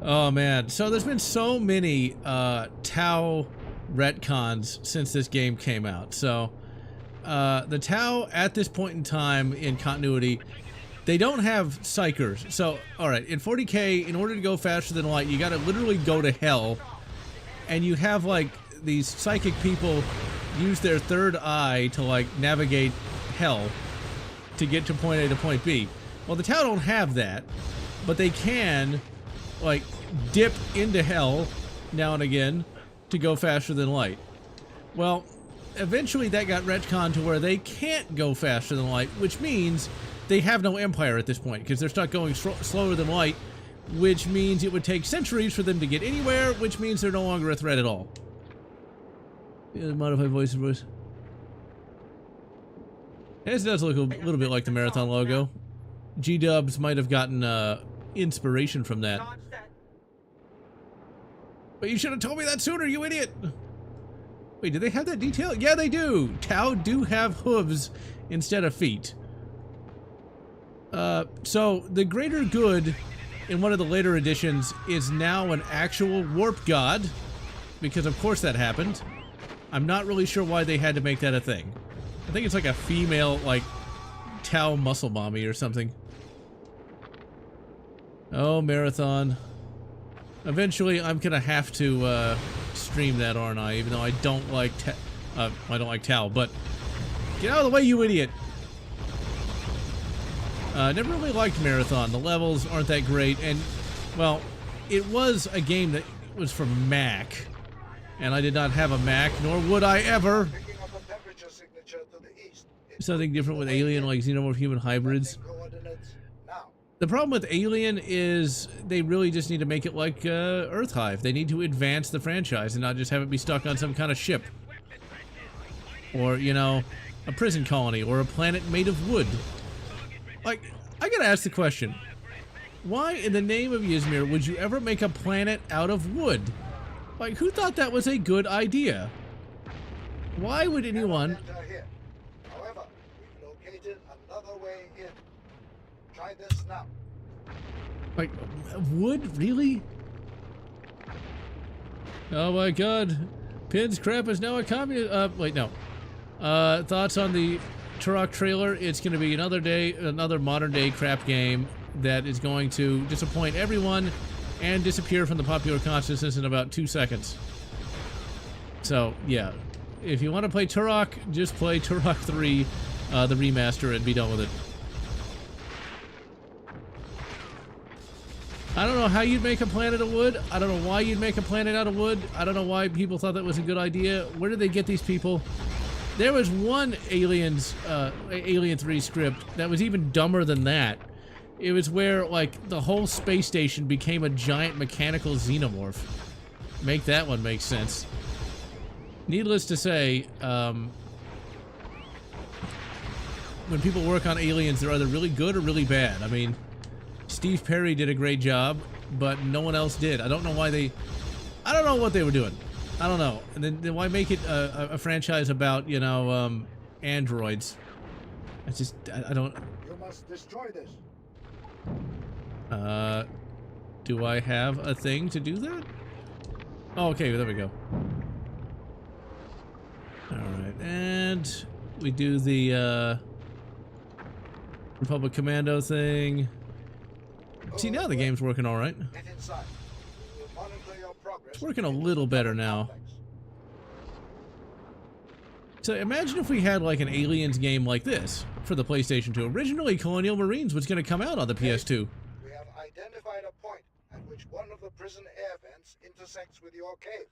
Oh man, so there's been so many Tau retcons since this game came out. So the Tau at this point in time in continuity, they don't have psychers. So alright, in 40k, in order to go faster than light, you gotta literally go to hell, and you have like these psychic people use their third eye to like navigate hell to get to point A to point B. Well, the Tau don't have that, but they can like dip into hell now and again to go faster than light. Well, eventually that got retconned to where they can't go faster than light, which means they have no empire at this point because they're stuck going slower than light, which means it would take centuries for them to get anywhere, which means they're no longer a threat at all. Yeah, modify voice. This does look a little bit like the Marathon logo. G-dubs might have gotten inspiration from that. But you should have told me that sooner, you idiot! Wait, do they have that detail? Yeah, they do! Tau do have hooves instead of feet. So, the greater good in one of the later editions is now an actual warp god, because of course that happened. I'm not really sure why they had to make that a thing. I think it's like a female, like, Tau muscle mommy or something. Oh, Marathon. Eventually, I'm gonna have to, stream that, aren't I? Even though I don't like I don't like Tau, but... Get out of the way, you idiot! Never really liked Marathon. The levels aren't that great, and, well, it was a game that was for Mac. And I did not have a Mac, nor would I ever. Something different with Alien, like Xenomorph human hybrids. The problem with Alien is they really just need to make it like Earthhive. They need to advance the franchise and not just have it be stuck on some kind of ship. Or, you know, a prison colony or a planet made of wood. Like, I gotta ask the question, why in the name of Ysmir would you ever make a planet out of wood? Like, who thought that was a good idea? Why would anyone... However, we've located another way in. Try this now. Like, wood? Really? Oh my god. Pin's crap is now a communist... wait, no. Thoughts on the Turok trailer? It's gonna be another modern-day crap game that is going to disappoint everyone and disappear from the popular consciousness in about 2 seconds. So, yeah. If you want to play Turok, just play Turok 3, the remaster, and be done with it. I don't know how you'd make a planet of wood. I don't know why you'd make a planet out of wood. I don't know why people thought that was a good idea. Where did they get these people? There was one Alien 3 script that was even dumber than that. It was where, like, the whole space station became a giant mechanical xenomorph. Make that one make sense. Needless to say, when people work on Aliens, they're either really good or really bad. I mean, Steve Perry did a great job, but no one else did. I don't know why they... I don't know what they were doing. I don't know. And then why make it a franchise about, you know, androids? I just... I don't... You must destroy this. Do I have a thing to do that? Oh, okay, there we go. Alright, and we do the, Republic Commando thing. See, now the game's working alright. Get inside. We'll monitor your progress. It's working a little better now. So imagine if we had, like, an Aliens game like this for the PlayStation 2. Originally, Colonial Marines was going to come out on the PS2. We have identified a point at which one of the prison air vents intersects with your cave.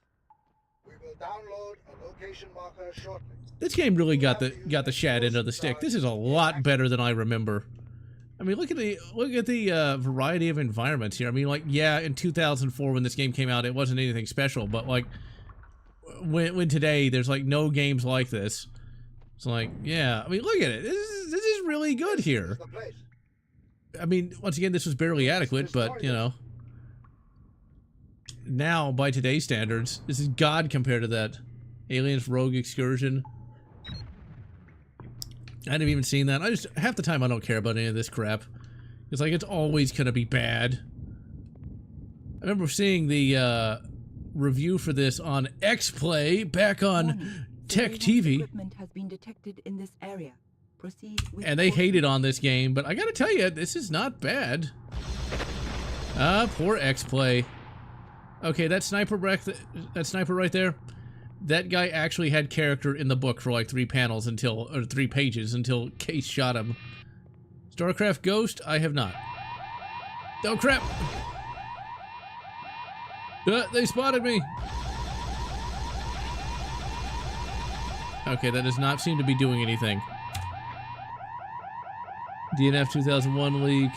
We will download a location marker shortly. This game really got the shad end of the stick. This is a lot better than I remember. I mean, look at the variety of environments here. I mean, like, yeah, in 2004 when this game came out, it wasn't anything special, but like when today there's like no games like this. It's like, yeah, I mean, look at it. This is really good here. I mean, once again, this was barely adequate, but you know, now by today's standards, this is God compared to that Aliens Rogue Excursion. I haven't even seen that. Half the time I don't care about any of this crap. It's like, it's always gonna be bad. I remember seeing the review for this on X-Play back on Tech TV. Equipment has been detected in this area. Proceed with And they hated on this game, but I gotta tell you, this is not bad. Poor X-Play. Okay, that sniper right there, that guy actually had character in the book for like 3 pages until Case shot him. StarCraft Ghost, I have not. Oh crap! They spotted me! Okay, that does not seem to be doing anything. DNF 2001 leak.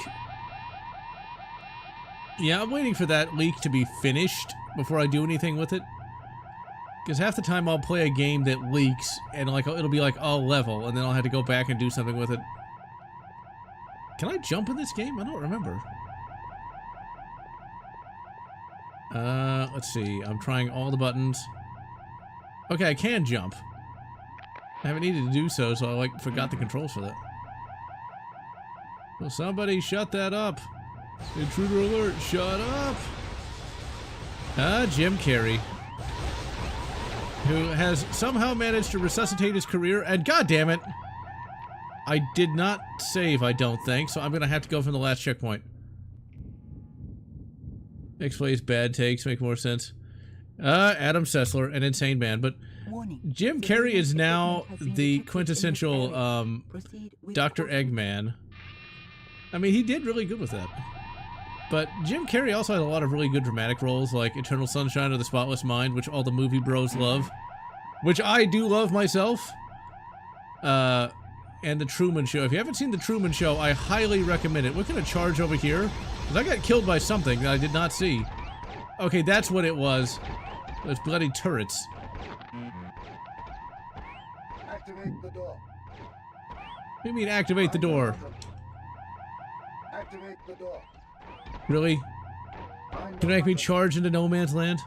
Yeah, I'm waiting for that leak to be finished before I do anything with it. Because half the time I'll play a game that leaks, and like it'll be like all level, and then I'll have to go back and do something with it. Can I jump in this game? I don't remember. Let's see. I'm trying all the buttons. Okay, I can jump. I haven't needed to do so, so I like forgot the controls for that. Well, somebody shut that up. Intruder alert, shut up! Jim Carrey, who has somehow managed to resuscitate his career, and goddammit, I did not save, I don't think, so I'm gonna have to go from the last checkpoint. X-Play's bad takes make more sense. Adam Sessler, an insane man, but Jim Carrey is now the quintessential, Dr. Eggman. I mean, he did really good with that. But Jim Carrey also has a lot of really good dramatic roles, like Eternal Sunshine of the Spotless Mind, which all the movie bros love. Which I do love myself. And The Truman Show. If you haven't seen The Truman Show, I highly recommend it. We're gonna charge over here. Because I got killed by something that I did not see. Okay, that's what it was. Those bloody turrets. Activate the door. What do you mean, activate the door? Activate the door. Really? Can you make me charge into no man's land?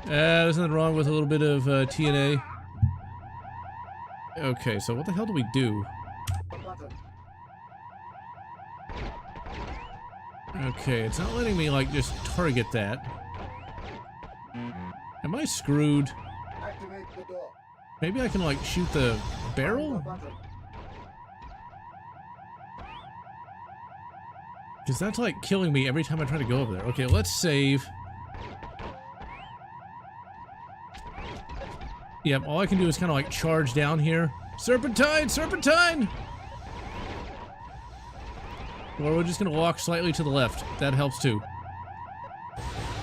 There's nothing wrong with a little bit of TNA. Okay, so what the hell do we do? Okay, it's not letting me, like, just target that. Am I screwed? Activate the door. Maybe I can, like, shoot the barrel? Because that's, like, killing me every time I try to go over there. Okay, let's save. Yep, all I can do is kind of, like, charge down here. Serpentine! Serpentine! Or we're just gonna walk slightly to the left. That helps too.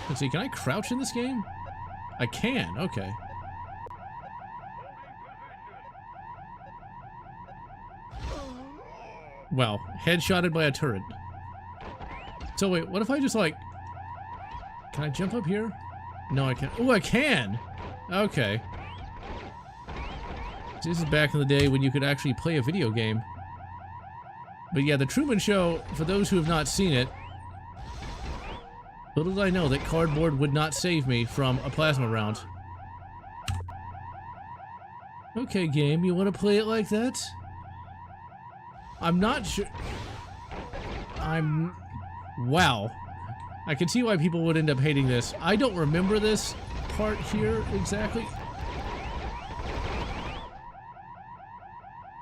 Let's see, can I crouch in this game? I can, okay. Wow, headshotted by a turret. So wait, what if I just like... Can I jump up here? No, I can't. Oh, I can! Okay. This is back in the day when you could actually play a video game. But yeah, The Truman Show, for those who have not seen it, little did I know that cardboard would not save me from a plasma round. Okay, game, you want to play it like that? I'm not sure... Wow. I can see why people would end up hating this. I don't remember this part here exactly.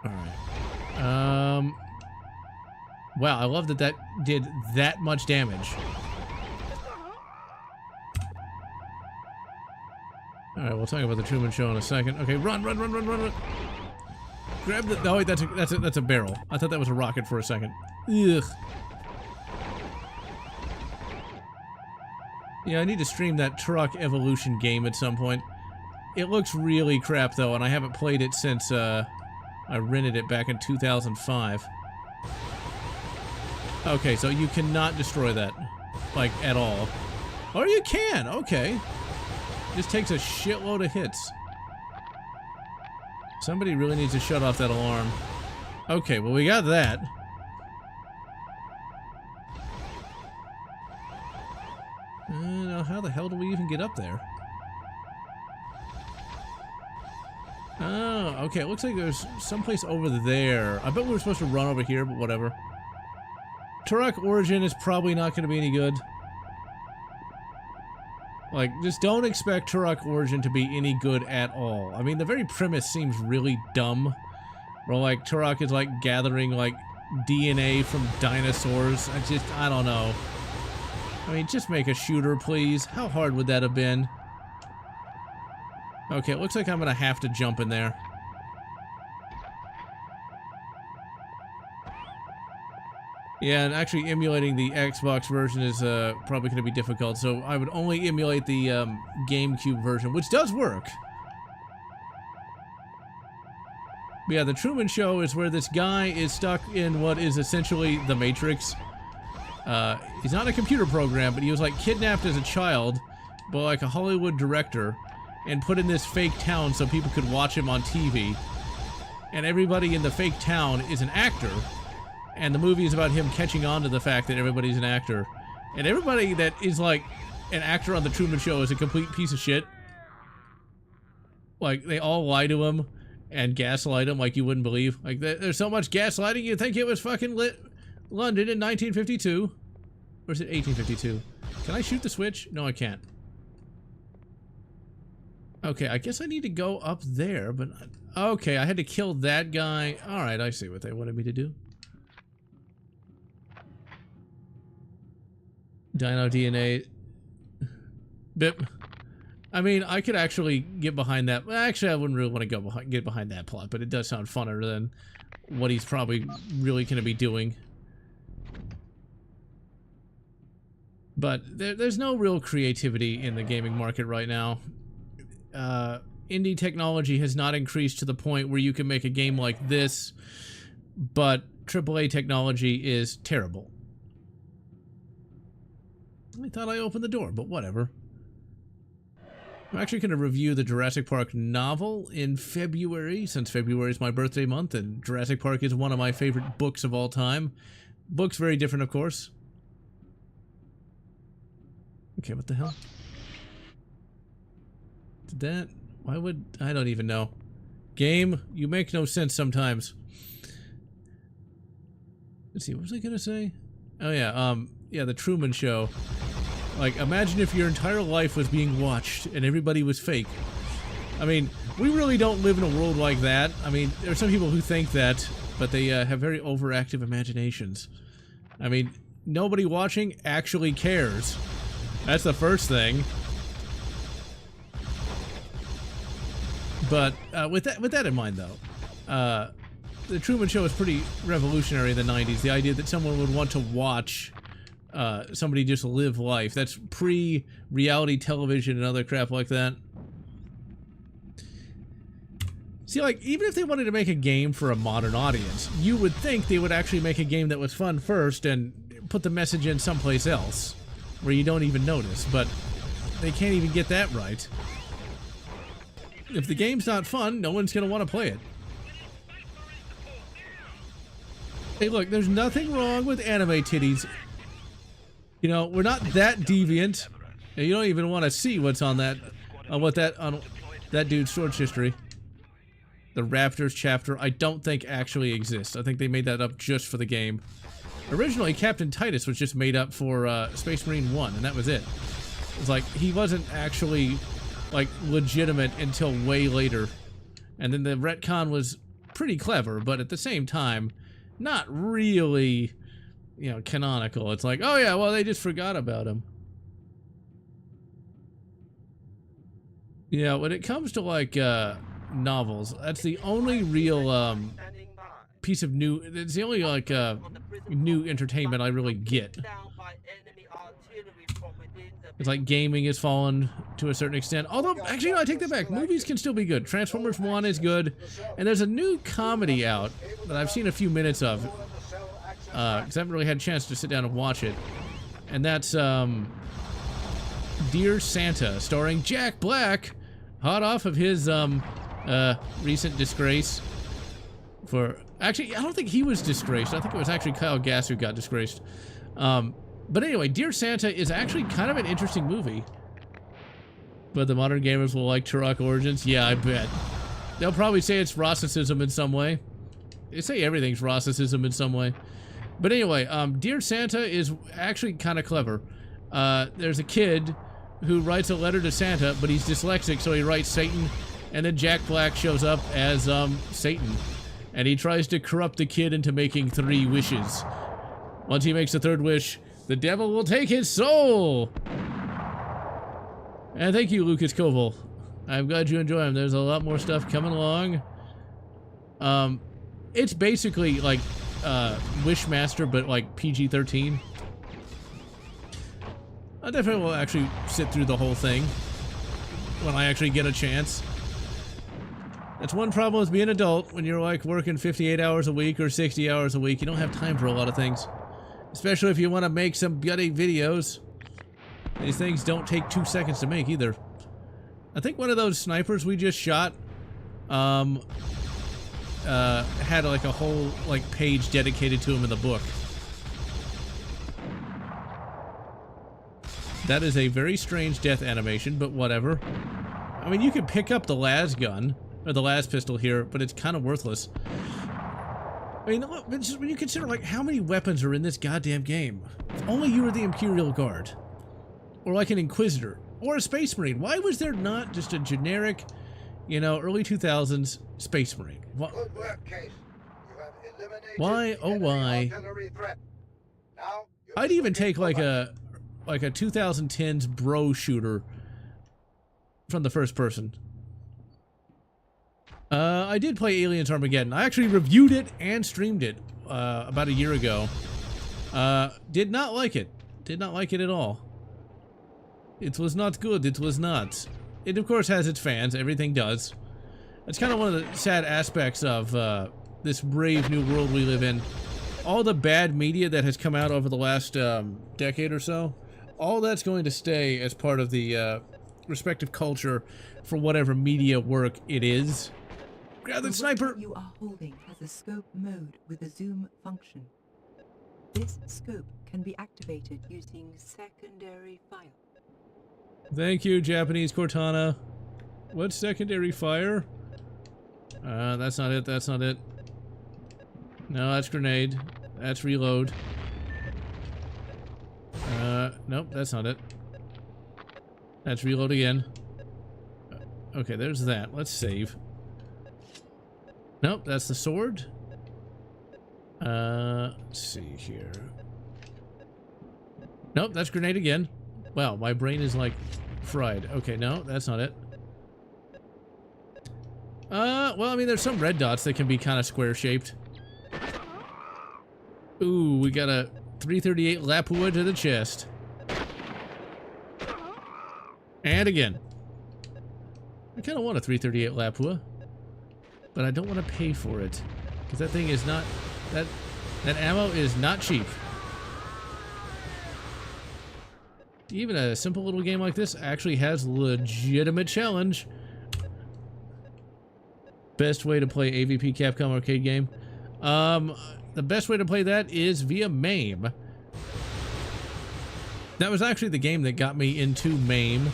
Alright. Wow, I love that that did that much damage. Alright, we'll talk about The Truman Show in a second. Okay, run, run, run, run, run, run. Grab the... Oh, wait, that's a barrel. I thought that was a rocket for a second. Ugh. Yeah, I need to stream that Truck Evolution game at some point. It looks really crap, though, and I haven't played it since, I rented it back in 2005. Okay, so you cannot destroy that, like, at all. Or you can, okay. Just takes a shitload of hits. Somebody really needs to shut off that alarm. Okay, well, we got that. Now, how the hell do we even get up there? Oh, okay, it looks like there's someplace over there. I bet we were supposed to run over here, but whatever. Turok Origin is probably not going to be any good. Like, just don't expect Turok Origin to be any good at all. I mean, the very premise seems really dumb. Where, like, Turok is, like, gathering, like, DNA from dinosaurs. I don't know. I mean, just make a shooter, please. How hard would that have been? Okay, it looks like I'm gonna have to jump in there. Yeah, and actually emulating the Xbox version is probably going to be difficult, so I would only emulate the GameCube version, which does work. But yeah, The Truman Show is where this guy is stuck in what is essentially the Matrix. He's not a computer program, but he was like kidnapped as a child by like a Hollywood director and put in this fake town so people could watch him on TV. And everybody in the fake town is an actor. And the movie is about him catching on to the fact that everybody's an actor. And everybody that is, like, an actor on The Truman Show is a complete piece of shit. Like, they all lie to him and gaslight him like you wouldn't believe. Like, there's so much gaslighting you'd think it was fucking London in 1952. Or is it 1852? Can I shoot the switch? No, I can't. Okay, I guess I need to go up there, but... Okay, I had to kill that guy. Alright, I see what they wanted me to do. Dino DNA. Bip. I mean, I could actually get behind that. Well, actually, I wouldn't really want to get behind that plot, but it does sound funner than what he's probably really going to be doing. But there's no real creativity in the gaming market right now. Indie technology has not increased to the point where you can make a game like this, but AAA technology is terrible. I thought I opened the door, but whatever. I'm actually going to review the Jurassic Park novel in February, since February is my birthday month, and Jurassic Park is one of my favorite books of all time. Books very different, of course. Okay, what the hell? Did that... Why would... I don't even know. Game, you make no sense sometimes. Let's see, what was I going to say? Oh yeah, yeah, The Truman Show. Like, imagine if your entire life was being watched and everybody was fake. I mean, we really don't live in a world like that. I mean, there are some people who think that, but they have very overactive imaginations. I mean, nobody watching actually cares. That's the first thing. But with that in mind, though, the Truman Show was pretty revolutionary in the 90s. The idea that someone would want to watch somebody just live life. That's pre-reality television and other crap like that. See, like, even if they wanted to make a game for a modern audience, you would think they would actually make a game that was fun first and put the message in someplace else where you don't even notice, but they can't even get that right. If the game's not fun, no one's going to want to play it. Hey, look, there's nothing wrong with anime titties. You know, we're not that deviant. You don't even want to see what's on that, on that dude's source history. The Raptors chapter, I don't think actually exists. I think they made that up just for the game. Originally, Captain Titus was just made up for Space Marine 1, and that was it. It's like, he wasn't actually, like, legitimate until way later. And then the retcon was pretty clever, but at the same time, not really, you know, canonical. It's like, oh yeah, well, they just forgot about him. Yeah, when it comes to, like, novels, that's the only real piece of new, it's the only like new entertainment I really get. It's like gaming has fallen to a certain extent, although actually no, I take that back, movies can still be good. Transformers 1 is good, and there's a new comedy out that I've seen a few minutes of because I haven't really had a chance to sit down and watch it, and that's Dear Santa, starring Jack Black, hot off of his recent disgrace for... Actually, I don't think he was disgraced. I think it was actually Kyle Gass who got disgraced. But anyway, Dear Santa is actually kind of an interesting movie. But the modern gamers will like Turok Origins? Yeah, I bet. They'll probably say it's Rossicism in some way. They say everything's Rossicism in some way. But anyway, Dear Santa is actually kind of clever. There's a kid who writes a letter to Santa, but he's dyslexic, so he writes Satan. And then Jack Black shows up as Satan, and he tries to corrupt the kid into making 3 wishes. Once he makes the 3rd wish, the devil will take his soul! And thank you, Lucas Koval. I'm glad you enjoy him. There's a lot more stuff coming along. It's basically like Wishmaster, but like PG-13. I definitely will actually sit through the whole thing when I actually get a chance. That's one problem with being an adult. When you're like working 58 hours a week or 60 hours a week, you don't have time for a lot of things. Especially if you want to make some gutty videos. These things don't take 2 seconds to make either. I think one of those snipers we just shot had like a whole like page dedicated to him in the book. That is a very strange death animation, but whatever. I mean, you could pick up the las gun, or the las pistol here, but it's kind of worthless. I mean, look, just when you consider, like, how many weapons are in this goddamn game. If only you were the Imperial Guard. Or like an Inquisitor. Or a Space Marine. Why was there not just a generic, you know, early 2000s Space Marine? Why? Good work, Case. You have eliminated Why, oh enemy why? artillery threat. Now, you I'd must even locate take like Robert. a 2010s bro shooter from the first person. I did play Aliens Armageddon. I actually reviewed it and streamed it about a year ago. Did not like it. Did not like it at all. It was not good. It was not. It of course has its fans. Everything does. It's kind of one of the sad aspects of this brave new world we live in. All the bad media that has come out over the last decade or so, all that's going to stay as part of the respective culture for whatever media work it is. Grab that The sniper! weapon you are holding has a scope mode with a zoom function. This scope can be activated using secondary fire. Thank you, Japanese Cortana. What's secondary fire? That's not it, that's not it. No, that's grenade. That's reload. Nope, that's not it. That's reload again. Okay, there's that. Let's save. Nope, that's the sword. Let's see here. Nope, that's grenade again. Wow, my brain is like fried. Okay, no, that's not it. Well, I mean, there's some red dots that can be kind of square-shaped. Ooh, we got a 338 Lapua to the chest. And again. I kind of want a 338 Lapua, but I don't want to pay for it because that thing is not that ammo is not cheap. Even a simple little game like this actually has legitimate challenge. Best way to play AVP Capcom arcade game. The best way to play that is via MAME. That was actually the game that got me into MAME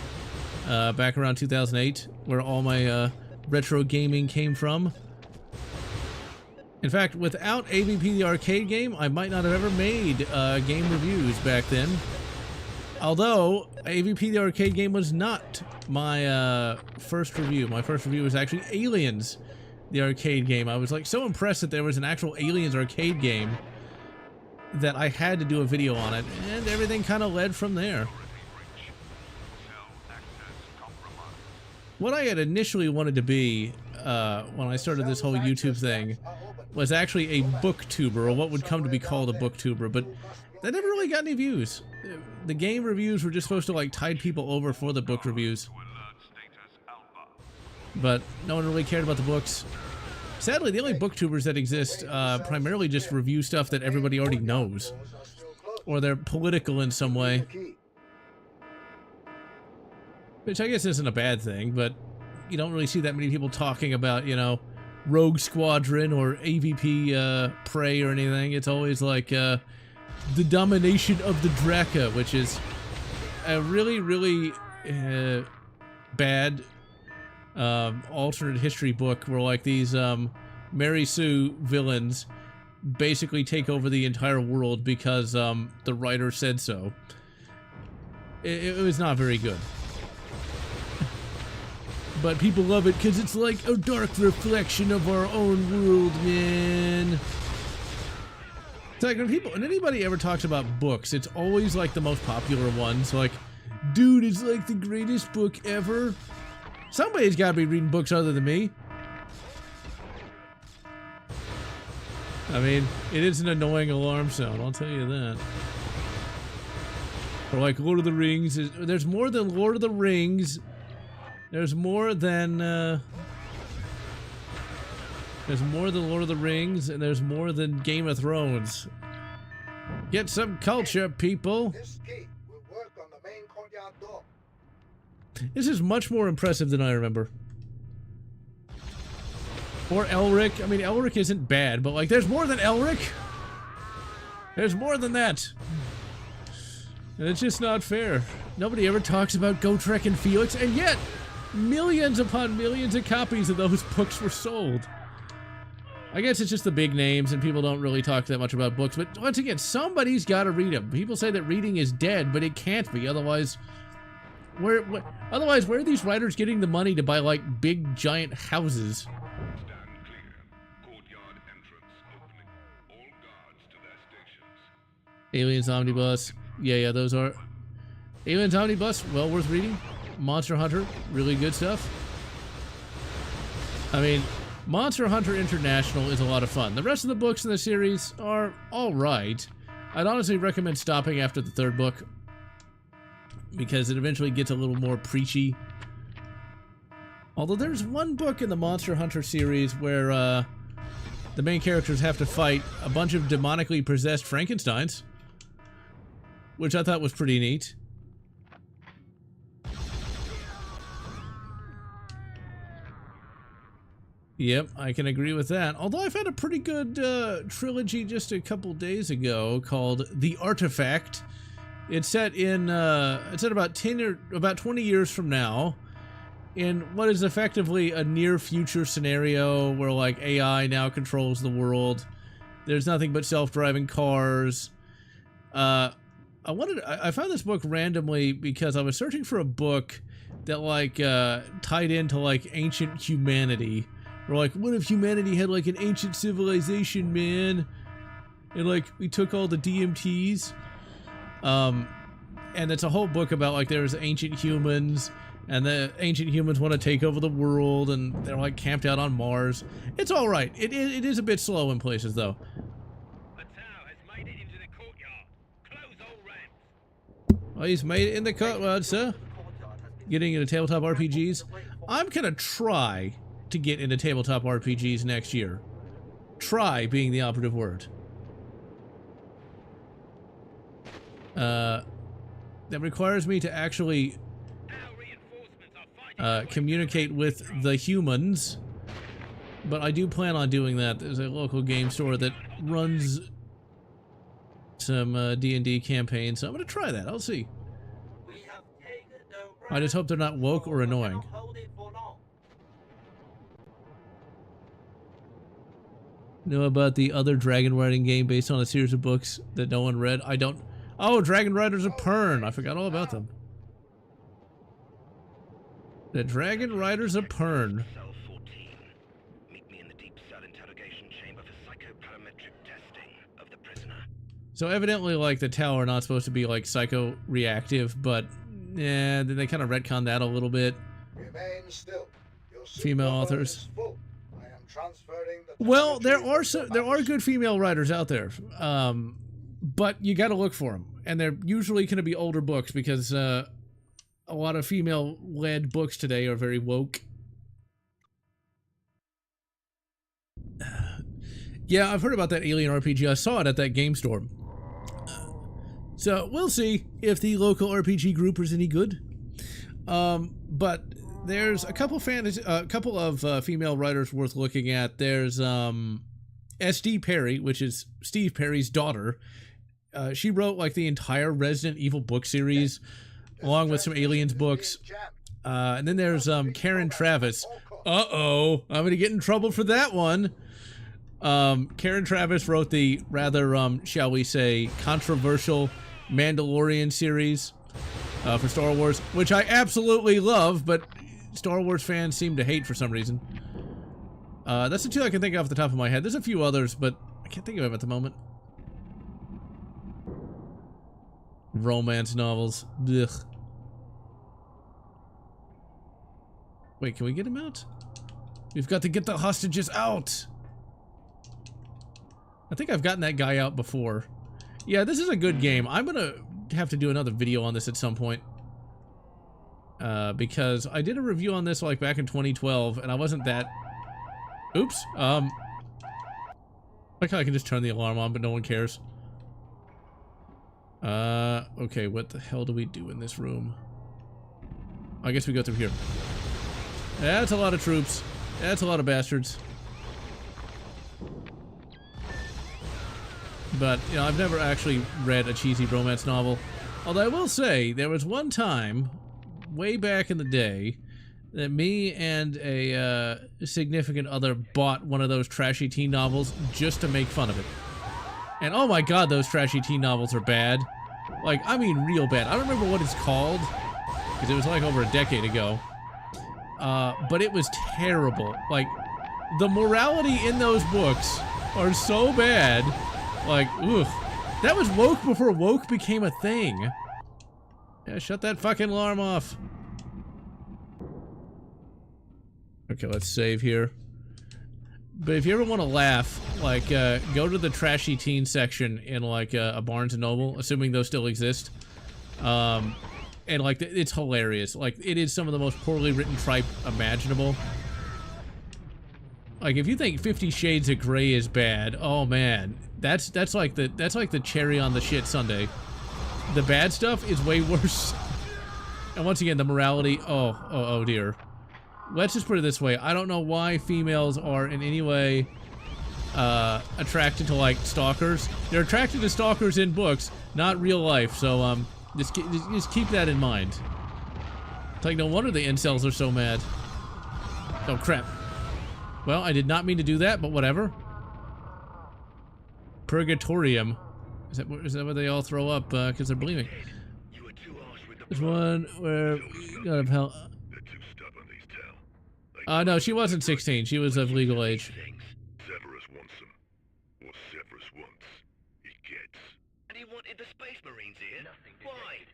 back around 2008, where all my retro gaming came from. In fact, without AVP the arcade game, I might not have ever made game reviews back then. Although, AVP the arcade game was not my first review. My first review was actually Aliens, the arcade game. I was like so impressed that there was an actual Aliens arcade game that I had to do a video on it, and everything kind of led from there. What I had initially wanted to be when I started this whole YouTube thing was actually a booktuber, or what would come to be called a booktuber, but that never really got any views. The game reviews were just supposed to like tide people over for the book reviews, but no one really cared about the books. Sadly, the only booktubers that exist primarily just review stuff that everybody already knows, or they're political in some way, which I guess isn't a bad thing, but you don't really see that many people talking about, you know, Rogue Squadron or AVP Prey or anything. It's always like the domination of the Draka, which is a really, really bad alternate history book where like these Mary Sue villains basically take over the entire world because the writer said so. It was not very good. But people love it because it's like a dark reflection of our own world, man. It's like when anybody ever talks about books, it's always like the most popular ones. Like, dude, it's like the greatest book ever. Somebody's got to be reading books other than me. I mean, it is an annoying alarm sound, I'll tell you that. Or like Lord of the Rings, there's more than Lord of the Rings. There's more than Lord of the Rings, and there's more than Game of Thrones. Get some culture, people. This gate will work on the main courtyard door. This is much more impressive than I remember. Or Elric. I mean, Elric isn't bad, but like, there's more than Elric. There's more than that. And it's just not fair. Nobody ever talks about Gotrek and Felix, and yet millions upon millions of copies of those books were sold. I guess it's just the big names and people don't really talk that much about books, but once again, somebody's got to read them. People say that reading is dead, but it can't be. Otherwise, where are these writers getting the money to buy like big giant houses? Stand clear. Courtyard entrance opening. All guards to their stations. Aliens Omnibus. Yeah, those are Aliens Omnibus, well worth reading. Monster Hunter, really good stuff. I mean, Monster Hunter International is a lot of fun. The rest of the books in the series are alright. I'd honestly recommend stopping after the third book, because it eventually gets a little more preachy. Although there's one book in the Monster Hunter series where the main characters have to fight a bunch of demonically possessed Frankensteins, which I thought was pretty neat. Yep, I can agree with that. Although I've had a pretty good trilogy just a couple days ago called The Artifact. It's set in about 20 years from now, in what is effectively a near future scenario where like AI now controls the world. There's nothing but self-driving cars. I found this book randomly because I was searching for a book that like tied into like ancient humanity. Or like, what if humanity had like an ancient civilization, man? And like, we took all the DMTs. And it's a whole book about like there's ancient humans, and the ancient humans want to take over the world, and they're like camped out on Mars. It's alright. It is a bit slow in places though. The Tau has made Oh, he's made it in the courtyard, sir. Getting into tabletop RPGs. I'm gonna try to get into tabletop RPGs next year. Try being the operative word. That requires me to actually communicate with the humans, but I do plan on doing that. There's a local game store that runs some D&D campaigns, so I'm gonna try that. I'll see. I just hope they're not woke or annoying. Know about the other dragon riding game based on a series of books that no one read? I don't. Oh, Dragon Riders of Pern. I forgot all about them. The Dragon Riders of Pern. Cell 14. Meet me in the deep cell interrogation chamber for psychoparametric testing of the prisoner. So evidently, like, the tower not supposed to be, like, psycho-reactive, but, yeah, they kind of retconned that a little bit. Remain still. Your Female superpower authors. is full. I am transferring the Well, there technology are good female writers out there, but you got to look for them, and they're usually going to be older books because a lot of female-led books today are very woke. Yeah, I've heard about that Alien RPG. I saw it at that game store. So we'll see if the local RPG group is any good. But there's a couple of female writers worth looking at. There's S.D. Perry, which is Steve Perry's daughter. She wrote like the entire Resident Evil book series, along with some Aliens books. And then there's Karen Travis. Uh-oh, I'm gonna get in trouble for that one. Karen Travis wrote the rather, shall we say, controversial Mandalorian series for Star Wars, which I absolutely love, but Star Wars fans seem to hate for some reason. That's the two I can think of off the top of my head. There's a few others, but I can't think of them at the moment. Romance novels. Ugh. Wait, can we get him out? We've got to get the hostages out! I think I've gotten that guy out before. Yeah, this is a good game. I'm gonna have to do another video on this at some point. Because I did a review on this like back in 2012, and I wasn't that... Oops. Like how I can just turn the alarm on, but no one cares. Okay, what the hell do we do in this room? I guess we go through here. That's a lot of troops. That's a lot of bastards. But, you know, I've never actually read a cheesy romance novel. Although I will say, there was one time, way back in the day, that me and a significant other bought one of those trashy teen novels just to make fun of it. And oh my god, those trashy teen novels are bad. Like, I mean real bad. I don't remember what it's called, because it was like over a decade ago. But it was terrible. Like, the morality in those books are so bad. Like, ugh. That was woke before woke became a thing. Yeah, shut that fucking alarm off. Okay, let's save here. But if you ever want to laugh, like, go to the trashy teen section in, like, a Barnes & Noble, assuming those still exist. And, like, it's hilarious. Like, it is some of the most poorly written tripe imaginable. Like, if you think 50 Shades of Grey is bad, oh man, that's like the cherry on the shit sundae. The bad stuff is way worse. And once again, the morality, oh dear. Let's just put it this way, I don't know why females are in any way attracted to, like, stalkers. They're attracted to stalkers in books, not real life, so just keep that in mind. It's like, no wonder the incels are so mad. Oh crap. Well, I did not mean to do that, but whatever. Purgatorium. Is that what they all throw up because they're bleeding? There's one where we got hell. No, she wasn't 16. She was of legal age. Severus wants him. What Severus wants, he gets. And he wanted the Space Marines here? Why?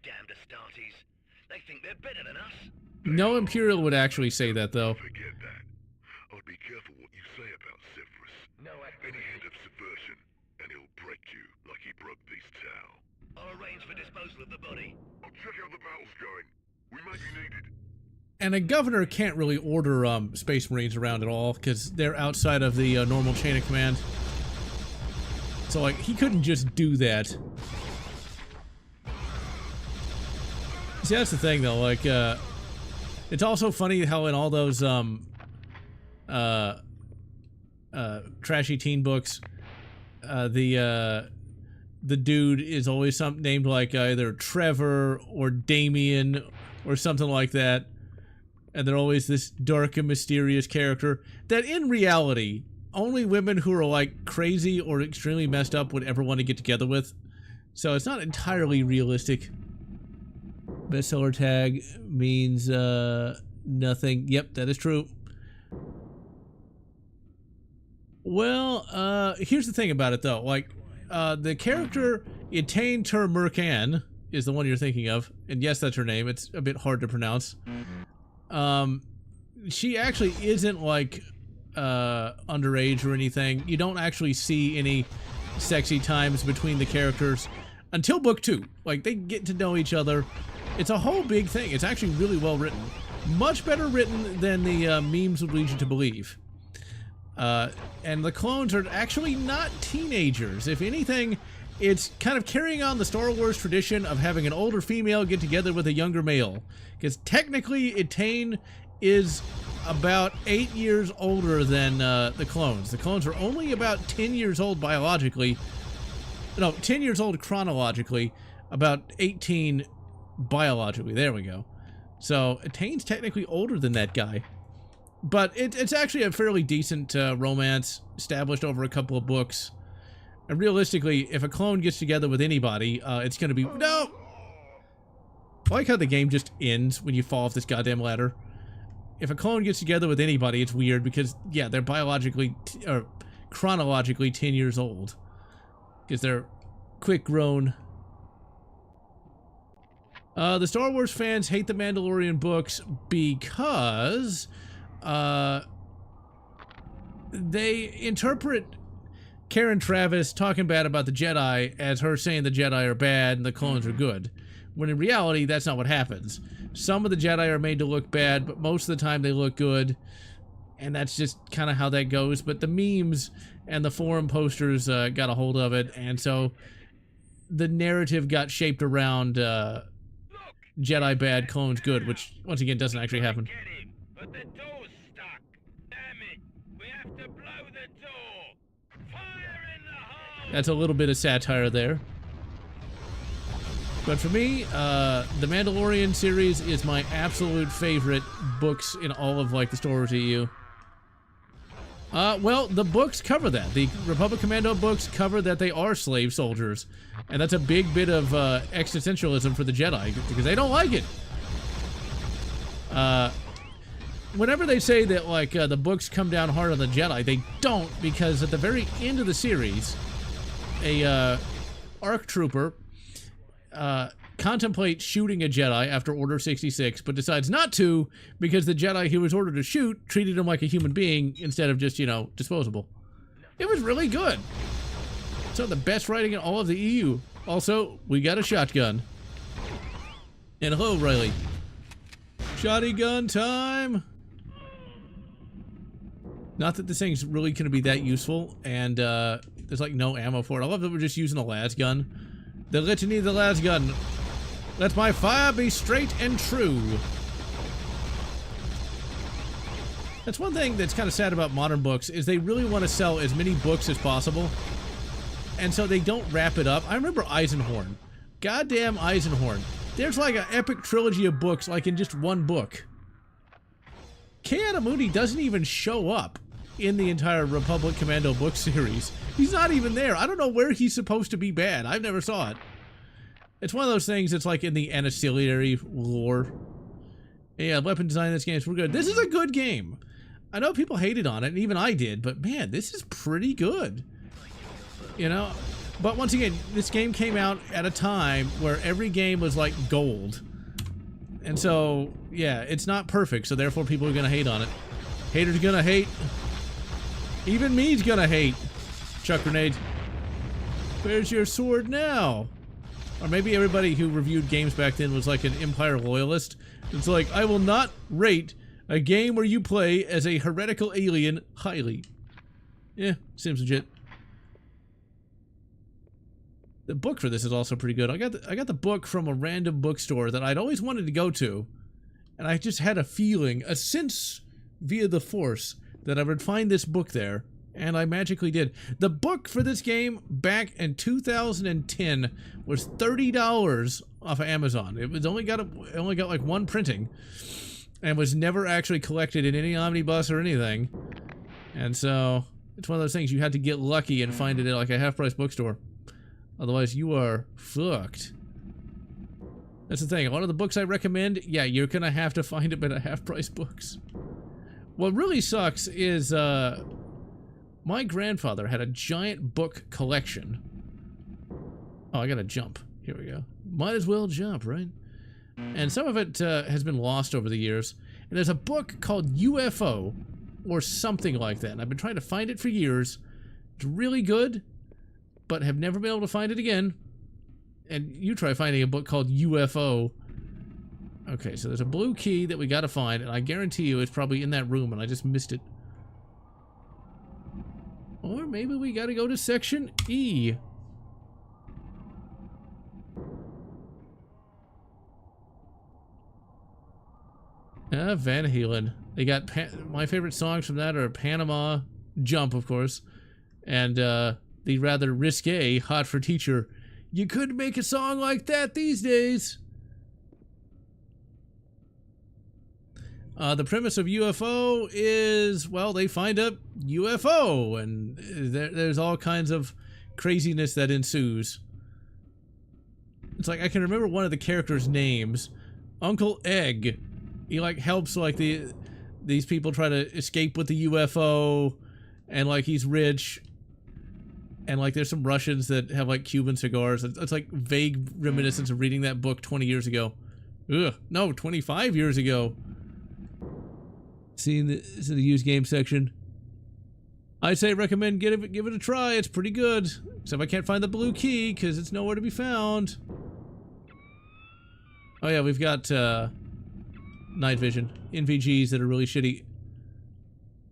Damned Astartes. They think they're better than us. No Imperial would actually say that, though. Forget that. I'd be careful what you say about Severus. No, Any hint of subversion, and he'll break you like he broke this tower. I'll arrange for disposal of the body. I'll check how the battle's going. We may be needed. And a governor can't really order Space Marines around at all because they're outside of the normal chain of command. So, like, he couldn't just do that. See, that's the thing, though. Like, it's also funny how in all those trashy teen books, the dude is always something named like either Trevor or Damien or something like that. And they're always this dark and mysterious character that in reality, only women who are like crazy or extremely messed up would ever want to get together with. So it's not entirely realistic. Bestseller tag means nothing. Yep, that is true. Well, here's the thing about it though. Like, the character Etain Tur Mercan is the one you're thinking of. And yes, that's her name. It's a bit hard to pronounce. She actually isn't like underage or anything. You don't actually see any sexy times between the characters until book 2. Like, they get to know each other. It's a whole big thing. It's actually really well written. Much better written than the memes would lead you to believe. And the clones are actually not teenagers. If anything, it's kind of carrying on the Star Wars tradition of having an older female get together with a younger male. Because technically, Etain is about 8 years older than the clones. The clones are only about 10 years old biologically. No, 10 years old chronologically. About 18 biologically. There we go. So, Etain's technically older than that guy. But it's actually a fairly decent romance established over a couple of books. And realistically, if a clone gets together with anybody, it's going to be... No! I like how the game just ends when you fall off this goddamn ladder. If a clone gets together with anybody, it's weird because, yeah, they're biologically or chronologically 10 years old. Because they're quick grown. The Star Wars fans hate the Mandalorian books because they interpret Karen Traviss talking bad about the Jedi as her saying the Jedi are bad and the clones are good. When in reality, that's not what happens. Some of the Jedi are made to look bad, but most of the time they look good. And that's just kind of how that goes. But the memes and the forum posters got a hold of it. And so the narrative got shaped around Jedi bad, clones good, which, once again, doesn't actually happen. Get him, but the door's stuck. Damn it. We have to blow the door. Fire in the hole. That's a little bit of satire there. But for me, the Mandalorian series is my absolute favorite books in all of, like, the Star Wars EU. Well, the books cover that. The Republic Commando books cover that they are slave soldiers. And that's a big bit of existentialism for the Jedi, because they don't like it. Whenever they say that, like, the books come down hard on the Jedi, they don't, because at the very end of the series, a ARC trooper contemplates shooting a Jedi after Order 66, but decides not to because the Jedi he was ordered to shoot treated him like a human being instead of just, you know, disposable. It was really good. Some of the best writing in all of the EU. Also, we got a shotgun. And hello, Riley. Shotty gun time! Not that this thing's really going to be that useful, and there's like no ammo for it. I love that we're just using a las gun. The litany of the las gun. Let my fire be straight and true. That's one thing that's kind of sad about modern books, is they really want to sell as many books as possible. And so they don't wrap it up. I remember Eisenhorn. Goddamn Eisenhorn. There's like an epic trilogy of books, like in just one book. Ki-Adi-Mundi doesn't even show up in the entire Republic Commando book series. He's not even there. I don't know where he's supposed to be bad. I've never saw it. It's one of those things that's like in the ancillary lore. Yeah, weapon design in this game is pretty good. This is a good game. I know people hated on it, and even I did, but man, this is pretty good. You know? But once again, this game came out at a time where every game was like gold. And so, yeah, it's not perfect, so therefore people are gonna hate on it. Haters are gonna hate. Even me's gonna hate. Chuck grenade. Where's your sword now? Or maybe everybody who reviewed games back then was like an Empire loyalist. It's like, I will not rate a game where you play as a heretical alien highly. Yeah, seems legit. The book for this is also pretty good. I got the book from a random bookstore that I'd always wanted to go to, and I just had a feeling, a sense via the Force, that I would find this book there, and I magically did. The book for this game back in 2010 was $30 off of Amazon. It was only got like one printing, and was never actually collected in any omnibus or anything. And so it's one of those things you had to get lucky and find it at like a half-price bookstore. Otherwise, you are fucked. That's the thing. A lot of the books I recommend, yeah, you're gonna have to find them at a half-price books. What really sucks is, my grandfather had a giant book collection. Oh, I gotta jump. Here we go. Might as well jump, right? And some of it has been lost over the years. And there's a book called UFO, or something like that. And I've been trying to find it for years. It's really good, but have never been able to find it again. And you try finding a book called UFO. Okay, so there's a blue key that we gotta find, and I guarantee you it's probably in that room and I just missed it. Or maybe we gotta go to section E. Van Halen. They got my favorite songs from that are Panama, Jump, of course, and the rather risque Hot for Teacher. You couldn't make a song like that these days. The premise of UFO is, well, they find a UFO, and there's all kinds of craziness that ensues. It's like, I can remember one of the characters' names, Uncle Egg. He, like, helps, like, these people try to escape with the UFO, and, like, he's rich, and, like, there's some Russians that have, like, Cuban cigars. It's like vague reminiscence of reading that book 20 years ago. Ugh, no, 25 years ago. See, this is the used game section. I say recommend give it a try. It's pretty good. Except I can't find the blue key because it's nowhere to be found. Oh yeah, we've got night vision NVGs that are really shitty.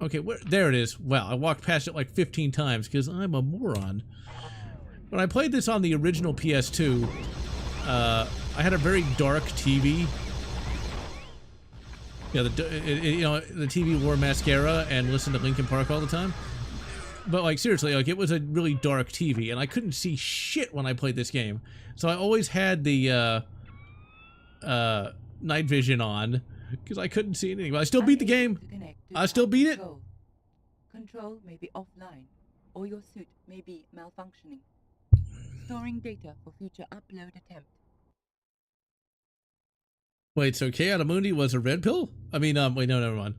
Okay, there it is. Wow, I walked past it like 15 times because I'm a moron. When I played this on the original PS2, I had a very dark TV. Yeah, you know, the TV wore mascara and listened to Linkin Park all the time. But, like, seriously, like, it was a really dark TV, and I couldn't see shit when I played this game. So I always had the, night vision on, because I couldn't see anything. But I still beat the game. I still beat it. Control may be offline, or your suit may be malfunctioning. Storing data for future upload attempt. Wait, so K-Adamundi was a red pill? I mean, wait, no, never mind.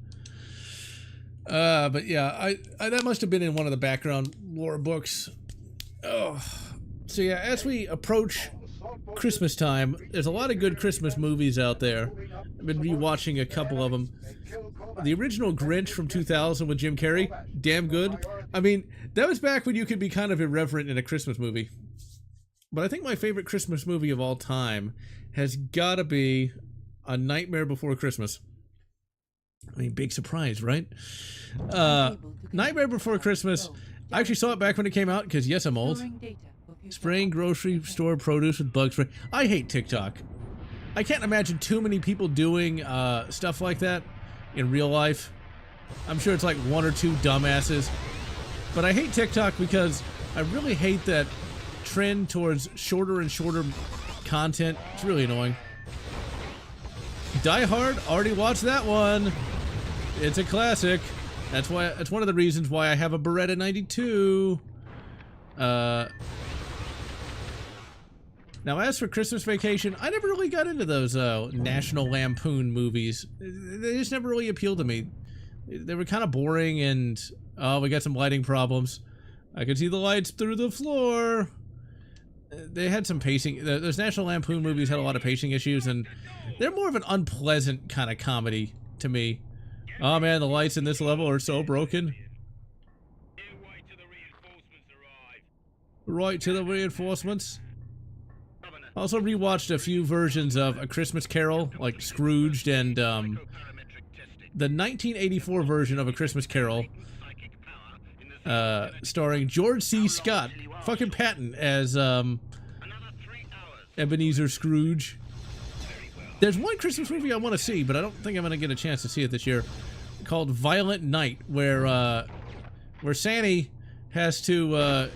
But yeah, I that must have been in one of the background lore books. Oh, so yeah, as we approach Christmas time, there's a lot of good Christmas movies out there. I've been rewatching a couple of them. The original Grinch from 2000 with Jim Carrey, damn good. I mean, that was back when you could be kind of irreverent in a Christmas movie. But I think my favorite Christmas movie of all time has gotta be A Nightmare Before Christmas. I mean, big surprise, right? Nightmare Before Christmas. I actually saw it back when it came out, because yes, I'm old. Spraying grocery store produce with bug spray. I hate TikTok. I can't imagine too many people doing stuff like that in real life. I'm sure it's like one or two dumbasses. But I hate TikTok because I really hate that trend towards shorter and shorter content. It's really annoying. Die Hard, already watched that one. It's a classic. That's one of the reasons why I have a Beretta 92. Now, as for Christmas Vacation, I never really got into those National Lampoon movies. They just never really appealed to me. They were kind of boring, and oh, we got some lighting problems. I could see the lights through the floor. They had some pacing. Those National Lampoon movies had a lot of pacing issues, and they're more of an unpleasant kind of comedy to me. Oh man, the lights in this level are so broken. Right to the reinforcements. Also rewatched a few versions of A Christmas Carol, like Scrooged, and the 1984 version of A Christmas Carol, starring George C. Scott, fucking Patton, as Ebenezer Scrooge. There's one Christmas movie I want to see, but I don't think I'm going to get a chance to see it this year, called Violent Night, where Santa has to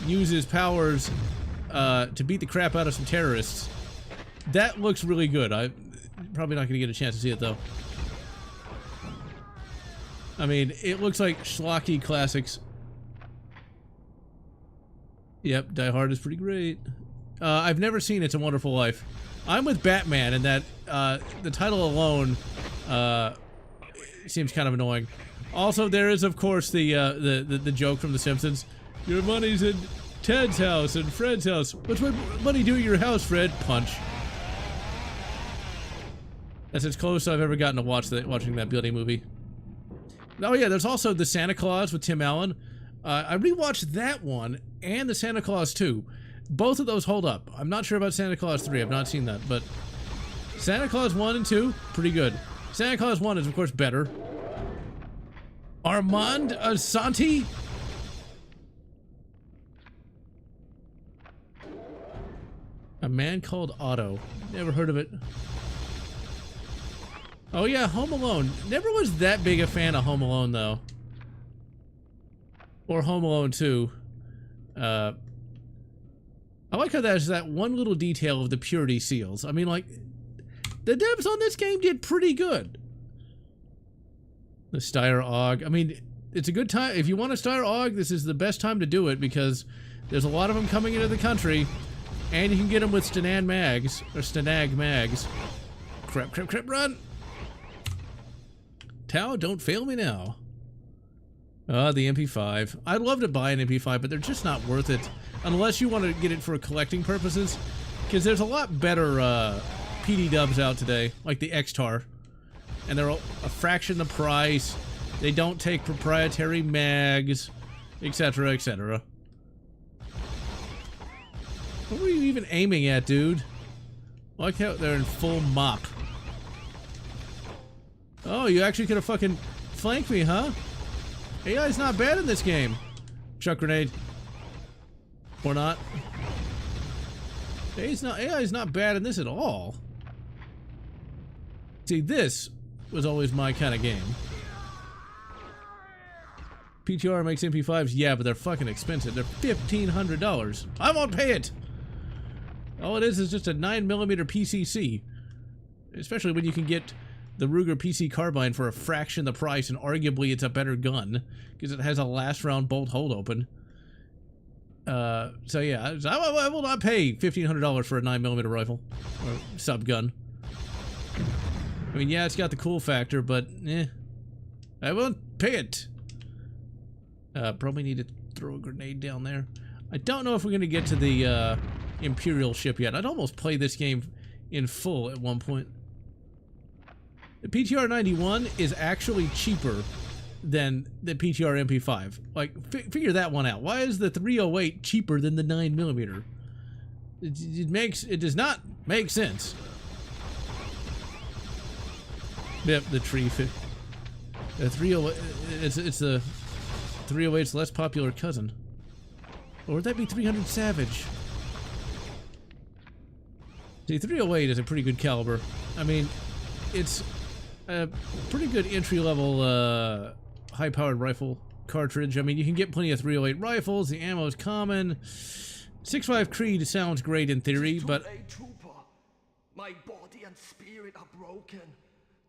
use his powers to beat the crap out of some terrorists. That looks really good. I'm probably not going to get a chance to see it, though. I mean, it looks like schlocky classics. Yep, Die Hard is pretty great. I've never seen It's a Wonderful Life. I'm with Batman in that the title alone seems kind of annoying. Also, there is, of course, the joke from The Simpsons. Your money's in Ted's house and Fred's house. What's my money doing at your house, Fred? Punch. That's as close as I've ever gotten to watching that bloody movie. Oh yeah, there's also The Santa Claus with Tim Allen. I rewatched that one and The Santa Claus 2. Both of those hold up. I'm not sure about Santa Claus 3. I've not seen that, but Santa Claus 1 and 2, pretty good. Santa Claus 1 is, of course, better. Armand Asante? A Man Called Otto. Never heard of it. Oh yeah, Home Alone. Never was that big a fan of Home Alone, though. Or Home Alone 2. I like how there's that one little detail of the purity seals. I mean, like, the devs on this game did pretty good. The Steyr AUG. I mean, it's a good time. If you want a Steyr AUG, this is the best time to do it because there's a lot of them coming into the country, and you can get them with Stenag mags, or Stenag mags. Crap, crap, crap, run! Tau, don't fail me now. The MP5. I'd love to buy an MP5, but they're just not worth it. Unless you want to get it for collecting purposes. Because there's a lot better PD dubs out today, like the X-Tar. And they're a fraction the price. They don't take proprietary mags, etc., etc. What were you even aiming at, dude? I like how they're in full mop. Oh, you actually could have fucking flanked me, huh? AI's not bad in this game. Chuck grenade. Or not. AI's not bad in this at all. See, this was always my kind of game. PTR makes MP5s, yeah, but they're fucking expensive. They're $1,500. I won't pay it! All it is just a 9mm PCC. Especially when you can get the Ruger PC Carbine for a fraction the price, and arguably it's a better gun, because it has a last round bolt hold open. So yeah, I will not pay $1,500 for a 9mm rifle, or sub-gun. I mean, yeah, it's got the cool factor, but, I won't pay it. Probably need to throw a grenade down there. I don't know if we're going to get to the, Imperial ship yet. I'd almost play this game in full at one point. The PTR 91 is actually cheaper than the PTR MP5. Like, figure that one out. Why is the 308 cheaper than the 9mm? It does not make sense. Yep, the tree. The 308, it's the 308's less popular cousin. Or would that be 300 Savage? See, 308 is a pretty good caliber. I mean, it's a pretty good entry-level, high-powered rifle cartridge. I mean, you can get plenty of 308 rifles. The ammo's common. 6.5 Creed sounds great in theory, but my body and spirit are broken.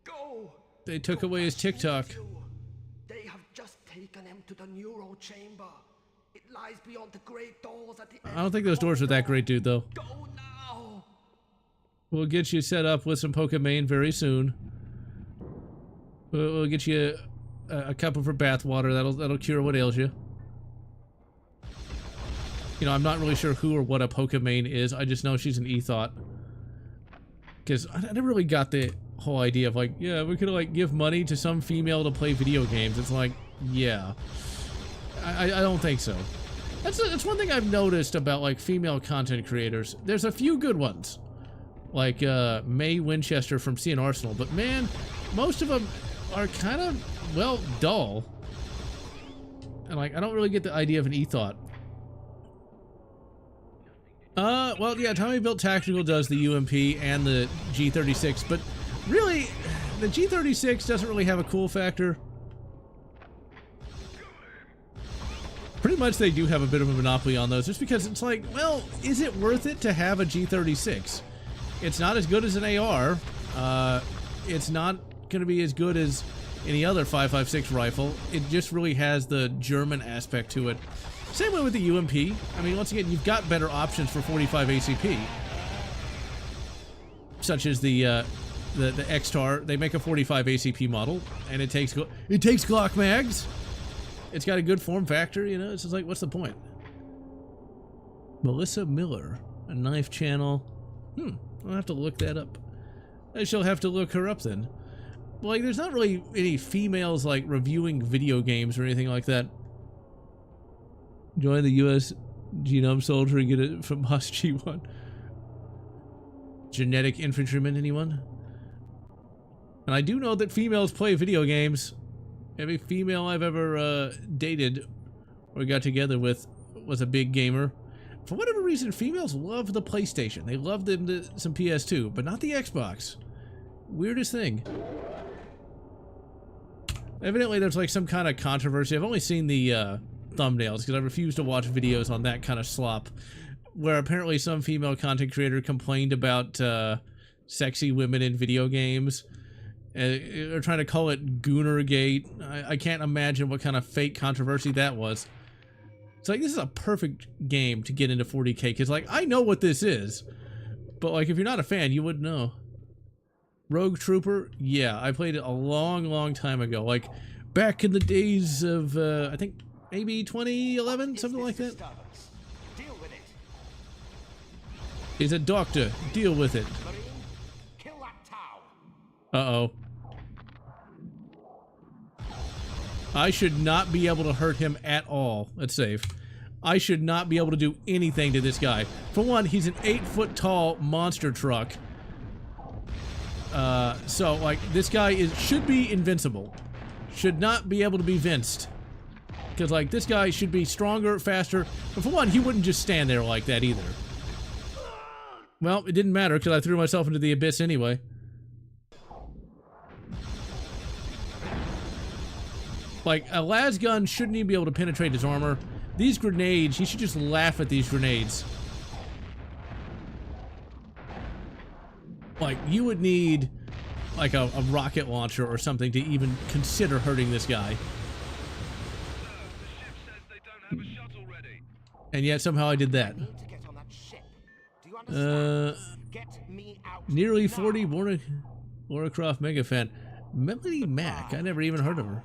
Go. They took away his TikTok. They have just taken him to the neural chamber. It lies beyond the great doors at the end. I don't think those doors are that great, dude, though. Go now. We'll get you set up with some Pokemon very soon. We'll get you a cup of her bath water. That'll cure what ails you. You know, I'm not really sure who or what a Pokemon is. I just know she's an e-thought. Because I never really got the whole idea of, like, yeah, we could, like, give money to some female to play video games. It's like, yeah. I don't think so. That's one thing I've noticed about like female content creators. There's a few good ones, like Mae Winchester from Sea and Arsenal, but man, most of them are kind of, well, dull. And like, I don't really get the idea of an e-thought. Well, yeah, Tommy Built Tactical does the UMP and the G36, but really, the G36 doesn't really have a cool factor. Pretty much they do have a bit of a monopoly on those, just because it's like, well, is it worth it to have a G36? It's not as good as an AR. It's not going to be as good as any other 5.56 rifle. It just really has the German aspect to it. Same way with the UMP. I mean, once again, you've got better options for 45 ACP, such as the X-Tar. They make a 45 ACP model, and it takes Glock mags. It's got a good form factor, you know. It's just like, what's the point? Melissa Miller, a knife channel. I'll have to look that up. I shall have to look her up then. Like, there's not really any females like reviewing video games or anything like that. Join the U.S. Genome Soldier and get it from Haas G1. Genetic infantryman, anyone? And I do know that females play video games. Every female I've ever dated or got together with was a big gamer. For whatever reason, females love the PlayStation. They love some PS2, but not the Xbox. Weirdest thing. Evidently, there's like some kind of controversy. I've only seen the thumbnails because I refuse to watch videos on that kind of slop, where apparently some female content creator complained about sexy women in video games. They're trying to call it Goonergate. I can't imagine what kind of fake controversy that was. It's like, this is a perfect game to get into 40K, because like, I know what this is, but like, if you're not a fan, you wouldn't know. Rogue Trooper, yeah, I played it a long time ago, like back in the days of I think maybe 2011, something like that. Deal with it. He's a doctor. Deal with it. Kill that Tau. Uh-oh. I should not be able to hurt him at all. Let's save. I should not be able to do anything to this guy. For one, he's an 8-foot tall monster truck. So, like, this guy should be invincible. Should not be able to be vinced. Because, like, this guy should be stronger, faster. But for one, he wouldn't just stand there like that either. Well, it didn't matter because I threw myself into the abyss anyway. Like, a las gun shouldn't even be able to penetrate his armor. These grenades, he should just laugh at these grenades. Like, you would need, like, a rocket launcher or something to even consider hurting this guy. And yet, somehow I did that. Nearly 40, Laura Croft mega fan. Melody Mac, I never even heard of her.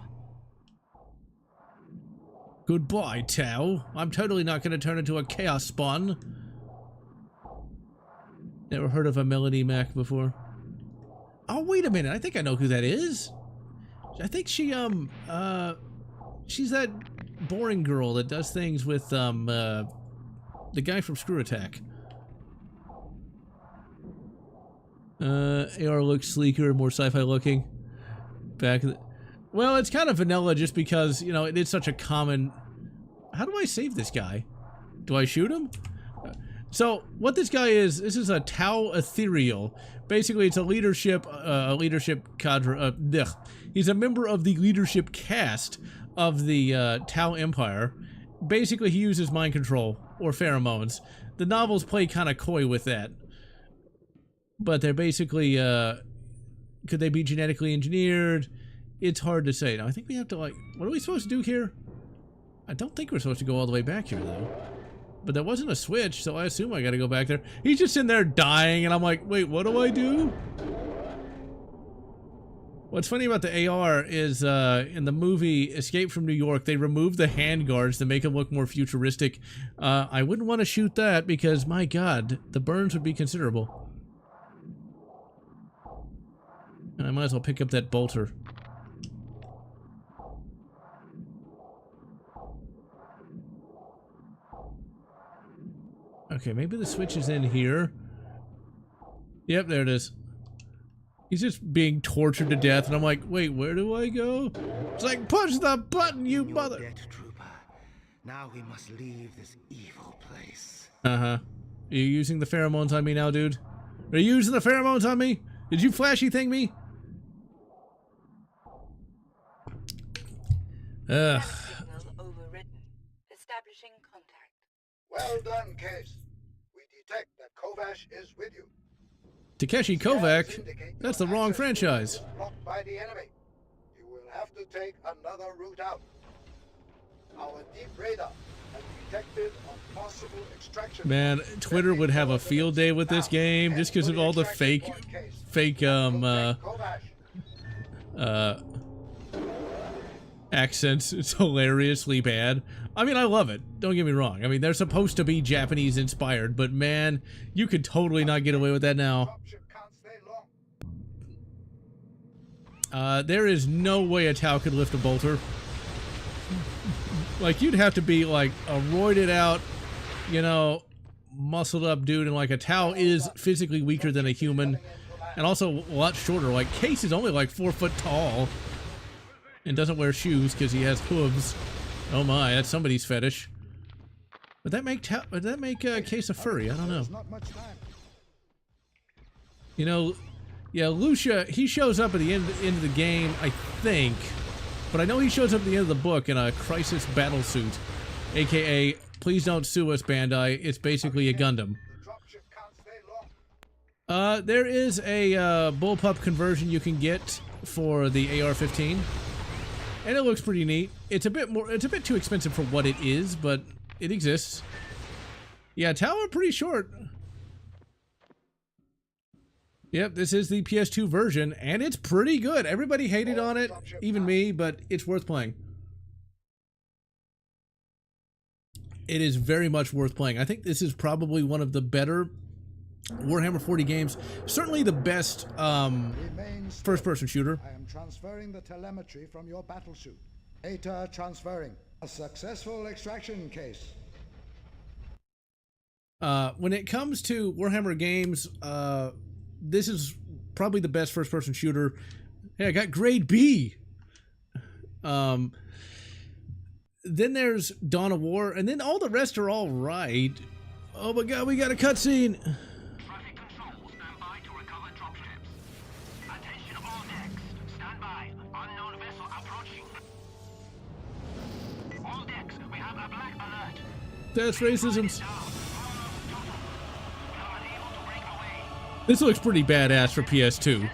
Goodbye, Tau. I'm totally not going to turn into a chaos spawn. Never heard of a Melody Mac before. Oh, wait a minute. I think I know who that is. I think she, she's that boring girl that does things with, the guy from Screw Attack. AR looks sleeker, more sci-fi looking. Well, it's kind of vanilla just because, you know, it is such a common... How do I save this guy? Do I shoot him? So, what this guy is, this is a Tau Ethereal. Basically, it's a leadership cadre, he's a member of the leadership cast of the Tau Empire. Basically, he uses mind control, or pheromones. The novels play kind of coy with that. But they're basically, could they be genetically engineered? It's hard to say. Now, I think we have to, like, what are we supposed to do here? I don't think we're supposed to go all the way back here, though. But there wasn't a switch, so I assume I gotta go back there. He's just in there dying, and I'm like, wait, what do I do? What's funny about the AR is, in the movie Escape from New York, they removed the handguards to make it look more futuristic. I wouldn't want to shoot that because, my god, the burns would be considerable. And I might as well pick up that bolter. Okay, maybe the switch is in here. Yep, there it is. He's just being tortured to death, and I'm like, wait, where do I go? It's like, push the button, you mother... Dead trooper. Now we must leave this evil place. Uh-huh. Are you using the pheromones on me now, dude? Are you using the pheromones on me? Did you flashy thing me? Ugh. Overridden. Establishing contact. Well done, Case. We detect that Kovash is with you. Takeshi Kovac? That's the wrong franchise. Blocked by the enemy. You will have to take another route out. Our deep radar has detected a possible extraction. Man, Twitter would have a field day with this game just because of all the fake accents. It's hilariously bad. I mean, I love it. Don't get me wrong. I mean, they're supposed to be Japanese inspired, but man, you could totally not get away with that now. There is no way a Tau could lift a bolter. Like, you'd have to be like a roided out, you know, muscled up dude, and like a Tau is physically weaker than a human, and also a lot shorter. Like, Case is only like 4 foot tall and doesn't wear shoes because he has hooves. Oh my, that's somebody's fetish. Would that make Case a furry? I don't know. You know, yeah, Lucia, he shows up at the end of the game, I think. But I know he shows up at the end of the book in a crisis battle suit. AKA, please don't sue us, Bandai. It's basically a Gundam. There is a bullpup conversion you can get for the AR-15. And it looks pretty neat. It's a bit too expensive for what it is, but it exists. Yeah, Tau are pretty short. Yep, this is the PS2 version, and it's pretty good. Everybody hated on it, even me, but it's worth playing. It is very much worth playing. I think this is probably one of the better Warhammer 40 games. Certainly the best first-person shooter. I am transferring the telemetry from your battle suit. Data transferring. A successful extraction Case. When it comes to Warhammer games, this is probably the best first-person shooter. Hey, I got grade B. Then there's Dawn of War, and then all the rest are all right. Oh my god, we got a cutscene. Traffic control, stand by to recover dropships. Attention all decks, stand by. Unknown vessel approaching. All decks, we have a black alert. That's racism. This looks pretty badass for PS2.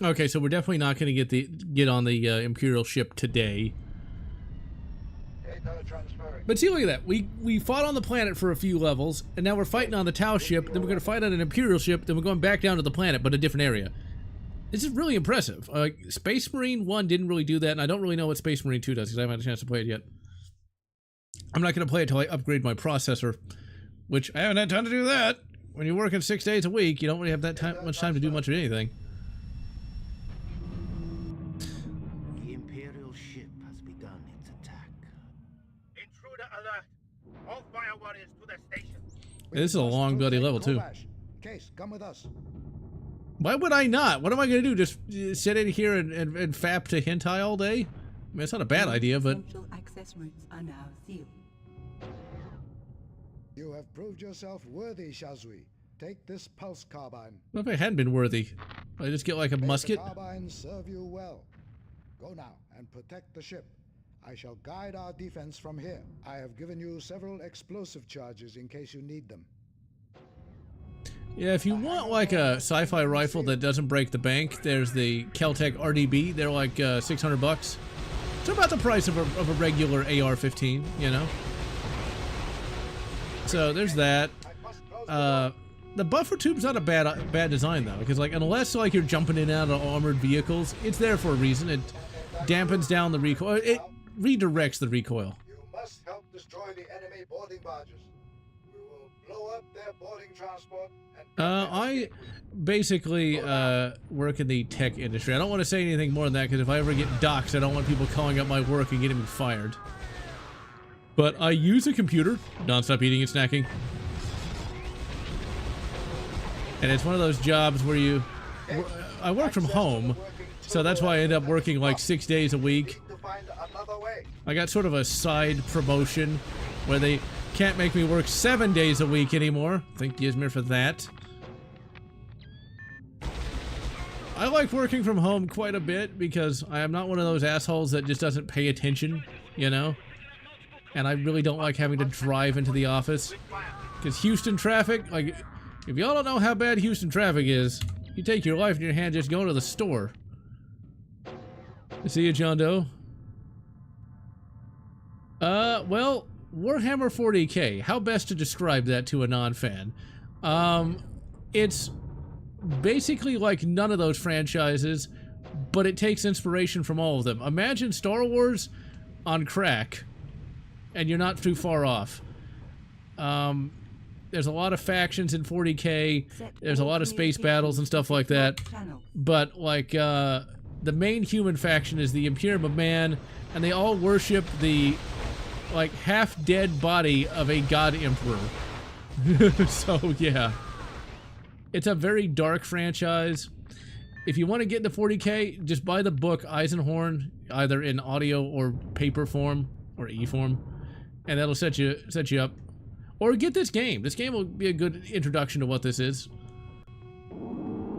Okay, so we're definitely not going to get on the Imperial ship today. But see, look at that. We fought on the planet for a few levels, and now we're fighting on the Tau ship, then we're going to fight on an Imperial ship, then we're going back down to the planet, but a different area. This is really impressive. Like, Space Marine 1 didn't really do that, and I don't really know what Space Marine 2 does, because I haven't had a chance to play it yet. I'm not going to play it until I upgrade my processor, which I haven't had time to do that. When you're working 6 days a week, you don't really have that much time to do much of anything. The Imperial ship has begun its attack. Intruder alert. All fire warriors to the station. This is a long bloody level too. Case, come with us. Why would I not? What am I going to do? Just sit in here and fap to hentai all day? I mean, it's not a bad idea, but... Essential access routes are now sealed. You have proved yourself worthy, Shazui. Take this pulse carbine. What if I hadn't been worthy? I just get like a May musket? the carbines serve you well. Go now and protect the ship. I shall guide our defense from here. I have given you several explosive charges in case you need them. Yeah, if you want like a sci-fi rifle that doesn't break the bank, there's the Keltec RDB. They're like 600 bucks. It's about the price of a regular AR-15, you know? So there's that. The buffer tube's not a bad design though, because like unless like you're jumping in and out of armored vehicles, it's there for a reason. It dampens down the recoil. It redirects the recoil. You must help the destroy the enemy boarding barges. We will blow up their boarding transport and... I basically work in the tech industry. I don't want to say anything more than that, because if I ever get doxxed, I don't want people calling up my work and getting me fired. But I use a computer, non-stop eating and snacking. And it's one of those jobs where you... I work from home, so that's why I end up working like 6 days a week. I got sort of a side promotion where they can't make me work 7 days a week anymore. Thank Gizmer for that. I like working from home quite a bit because I am not one of those assholes that just doesn't pay attention, you know? And I really don't like having to drive into the office. Because Houston traffic, like, if y'all don't know how bad Houston traffic is, you take your life in your hand just going to the store. See you, John Doe. Well, Warhammer 40k. How best to describe that to a non-fan? It's basically like none of those franchises, but it takes inspiration from all of them. Imagine Star Wars on crack, and you're not too far off. There's a lot of factions in 40k. There's a lot of space battles and stuff like that. But, like, the main human faction is the Imperium of Man, and they all worship the, like, half-dead body of a god emperor. So, yeah. It's a very dark franchise. If you want to get into 40k, just buy the book Eisenhorn, either in audio or paper form, or e-form, and that'll set you up. Or get this game. This game will be a good introduction to what this is.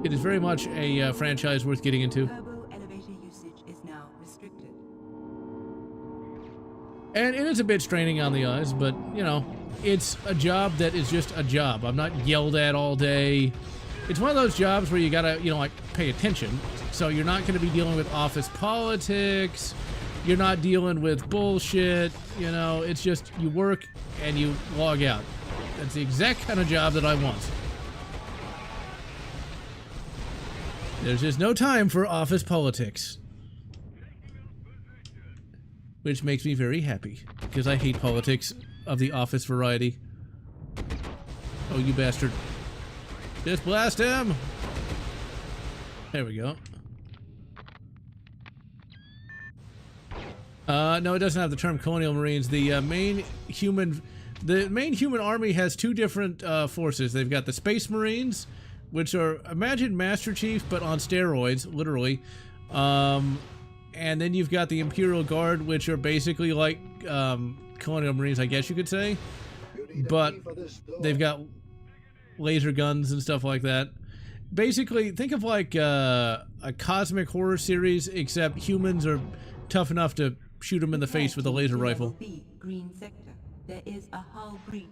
It is very much a franchise worth getting into. Turbo elevator usage is now restricted. And it is a bit straining on the eyes, but, you know, it's a job that is just a job. I'm not yelled at all day. It's one of those jobs where you gotta, you know, like, pay attention. So you're not gonna be dealing with office politics. You're not dealing with bullshit. You know, it's just you work and you log out. That's the exact kind of job that I want. There's just no time for office politics. Which makes me very happy, because I hate politics of the office variety. Oh, you bastard. Just blast him! There we go. No, it doesn't have the term colonial marines. The main human army has two different forces. They've got the space marines, which are, imagine Master Chief, but on steroids, literally. And then you've got the Imperial Guard, which are basically like colonial marines, I guess you could say. But they've got laser guns and stuff like that. Basically, think of like a cosmic horror series, except humans are tough enough to shoot them in the face with a laser rifle. Green sector. There is a hull breach.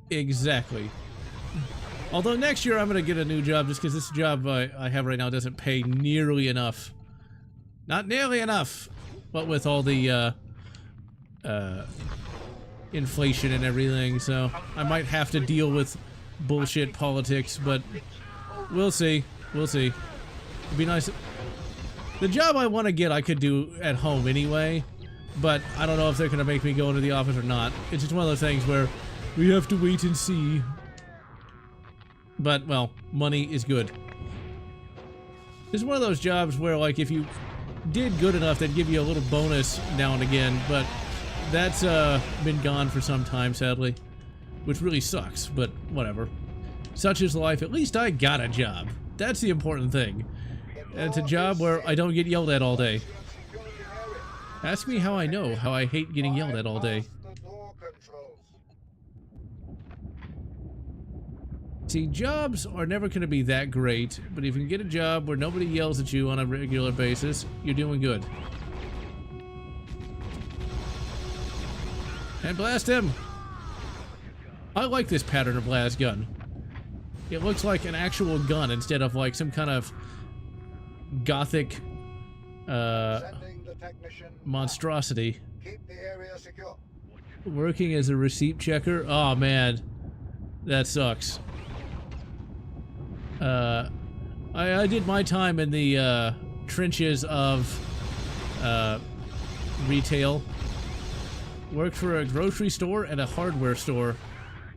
Exactly. Although next year I'm going to get a new job, just because this job I have right now doesn't pay nearly enough. Not nearly enough! What with all the inflation and everything, so I might have to deal with bullshit politics, but we'll see. We'll see. It'd be nice. The job I want to get I could do at home anyway, but I don't know if they're going to make me go into the office or not. It's just one of those things where we have to wait and see. But, well, money is good. It's one of those jobs where, like, if you did good enough, they'd give you a little bonus now and again, but that's been gone for some time, sadly. Which really sucks, but whatever. Such is life. At least I got a job. That's the important thing. And it's a job where I don't get yelled at all day. Ask me how I know how I hate getting yelled at all day. See, jobs are never going to be that great, but if you can get a job where nobody yells at you on a regular basis, you're doing good. And blast him! I like this pattern of blast gun. It looks like an actual gun instead of like some kind of gothic monstrosity. Keep the area secure. Working as a receipt checker? Oh man, that sucks. I did my time in the trenches of retail. worked for a grocery store and a hardware store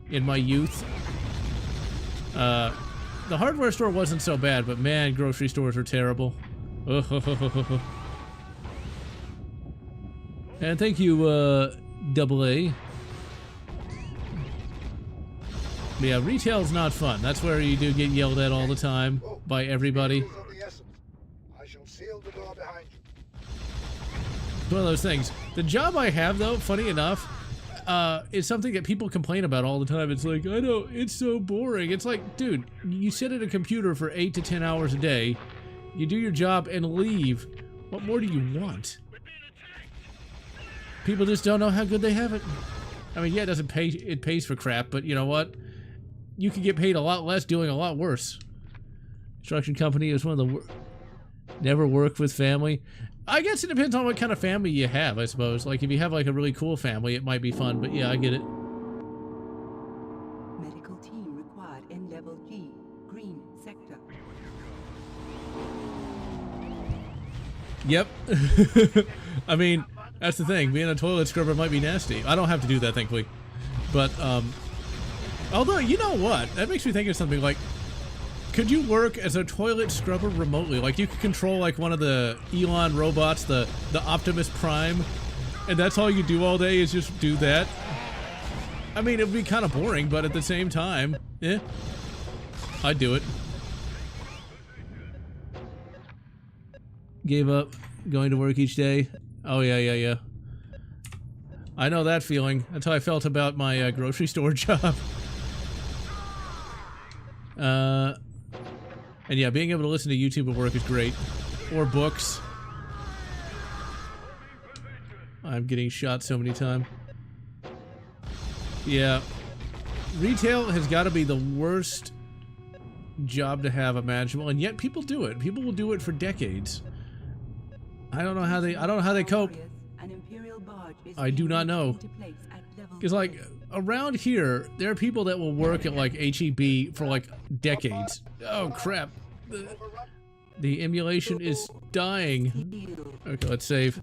in my youth. The hardware store wasn't so bad, but man, grocery stores were terrible. And thank you, Double A. Yeah, retail's not fun. That's where you do get yelled at all the time by everybody. I shall seal the door behind you. It's one of those things. The job I have, though, funny enough, is something that people complain about all the time. It's like, I know, it's so boring. It's like, dude, you sit at a computer for 8 to 10 hours a day, you do your job and leave. What more do you want? People just don't know how good they have it. I mean, yeah, it doesn't pay, it pays for crap, but you know what? You could get paid a lot less doing a lot worse. Construction company is one of the never work with family. I guess it depends on what kind of family you have, I suppose. Like, if you have, like, a really cool family, it might be fun, but yeah, I get it. Medical team required in level G, green sector. Yep. I mean, that's the thing. Being a toilet scrubber might be nasty. I don't have to do that, thankfully. But, although, you know what? That makes me think of something like, could you work as a toilet scrubber remotely? Like, you could control, like, one of the Elon robots, the Optimus Prime, and that's all you do all day is just do that? I mean, it would be kind of boring, but at the same time, eh, I'd do it. Gave up going to work each day. Oh, yeah. I know that feeling. That's how I felt about my grocery store job. And yeah, being able to listen to YouTube at work is great. Or books. I'm getting shot so many times. Yeah. Retail has got to be the worst job to have imaginable, and yet people do it. People will do it for decades. I don't know how they cope. I do not know. Because, like, around here, there are people that will work at, like, HEB for, like, decades. Oh, crap. The emulation is dying. Okay, let's save.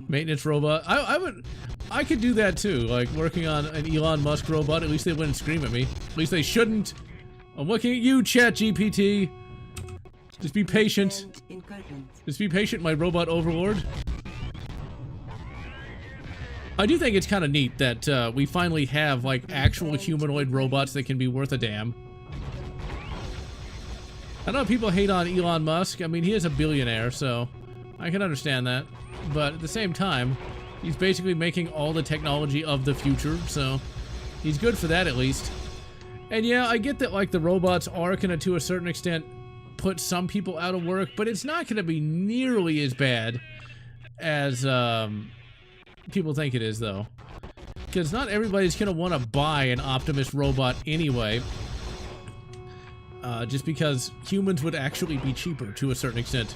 Maintenance robot. I could do that, too. Like, working on an Elon Musk robot. At least they wouldn't scream at me. At least they shouldn't. I'm looking at you, ChatGPT. Just be patient. Just be patient, my robot overlord. I do think it's kind of neat that we finally have, like, actual humanoid robots that can be worth a damn. I know people hate on Elon Musk. I mean, he is a billionaire, so I can understand that. But at the same time, he's basically making all the technology of the future, so he's good for that at least. And yeah, I get that, like, the robots are gonna, to a certain extent, put some people out of work, but it's not gonna be nearly as bad as, people think it is, though. Because not everybody's gonna want to buy an Optimus robot anyway. Just because humans would actually be cheaper to a certain extent.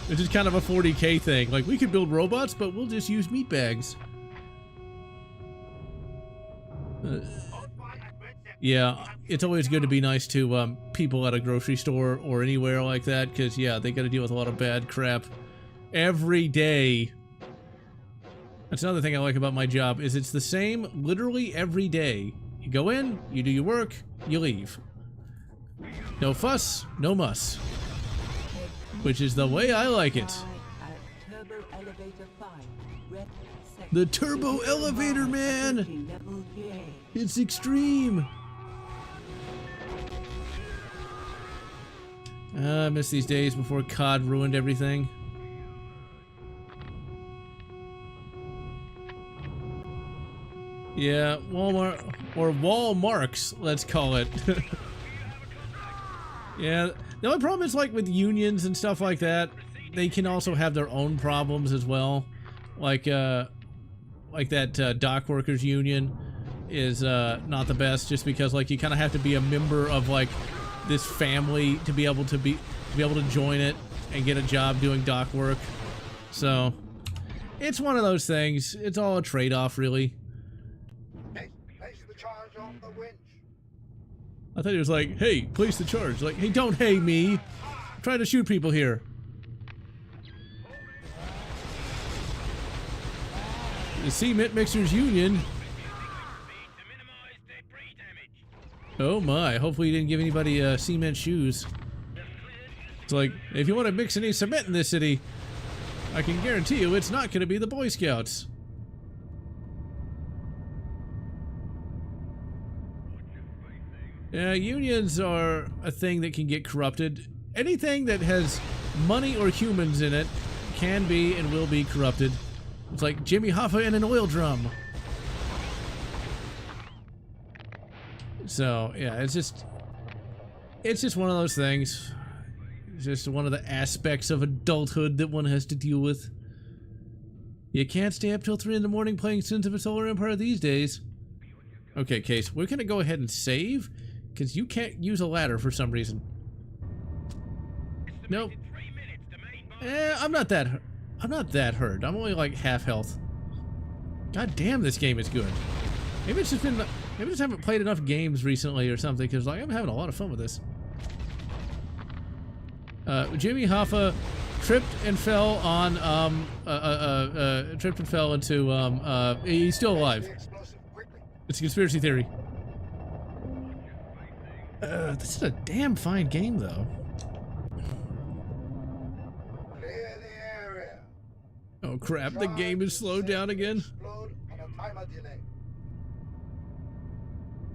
It's just kind of a 40K thing. Like, we could build robots, but we'll just use meat bags. Yeah, it's always good to be nice to people at a grocery store or anywhere like that, because, yeah, they gotta deal with a lot of bad crap every day. That's another thing I like about my job, is it's the same literally every day. You go in, you do your work, you leave. No fuss, no muss. Which is the way I like it. The turbo elevator, man! It's extreme! I miss these days before COD ruined everything. Yeah, Walmart, or Walmarks, let's call it. Yeah, the only problem is, like, with unions and stuff like that, they can also have their own problems as well. Like that dock workers union is not the best, just because, like, you kind of have to be a member of, like, this family to be able to join it and get a job doing dock work. So it's one of those things. It's all a trade-off, really. I thought he was like, hey, place the charge. Like, hey, don't hey me. I'm trying to shoot people here. The Cement Mixers Union. Oh my, hopefully you didn't give anybody cement shoes. It's like, if you want to mix any cement in this city, I can guarantee you it's not going to be the Boy Scouts. Unions are a thing that can get corrupted. Anything that has money or humans in it can be and will be corrupted. It's like Jimmy Hoffa in an oil drum. So, yeah, it's just one of those things. It's just one of the aspects of adulthood that one has to deal with. You can't stay up till 3 in the morning playing Sins of a Solar Empire these days. Okay, Case, we're gonna go ahead and save, because you can't use a ladder for some reason. Nope. I'm not that hurt. I'm only like half health. God damn, this game is good. Maybe it's just been, maybe I just haven't played enough games recently or something, because like I'm having a lot of fun with this. Jimmy Hoffa tripped and fell on, tripped and fell into, he's still alive. It's a conspiracy theory. This is a damn fine game, though. Clear the area. Oh crap, the game is slowed down again.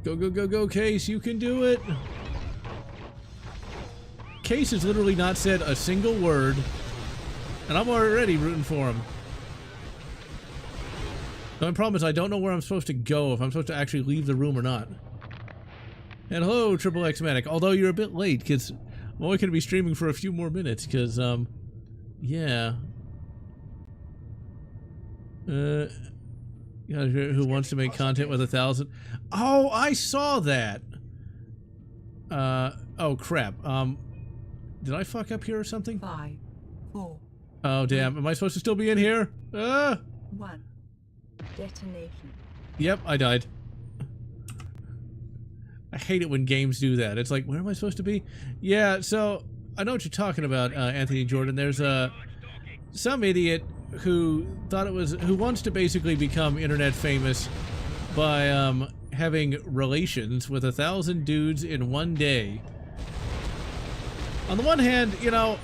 Go, go, go, go, Case, you can do it! Case has literally not said a single word, and I'm already rooting for him. The only problem is I don't know where I'm supposed to go, if I'm supposed to actually leave the room or not. And hello, Triple X Medic, although you're a bit late, because I'm only going to be streaming for a few more minutes, because, yeah. Who wants to make content with 1,000? Oh, I saw that! Oh crap, did I fuck up here or something? 5, 4. Oh damn, am I supposed to still be in here? 1. Detonation. Yep, I died. I hate it when games do that. It's like, where am I supposed to be? Yeah, so, I know what you're talking about, Anthony Jordan. There's, some idiot who who wants to basically become internet famous by, having relations with 1,000 dudes in one day. On the one hand, you know,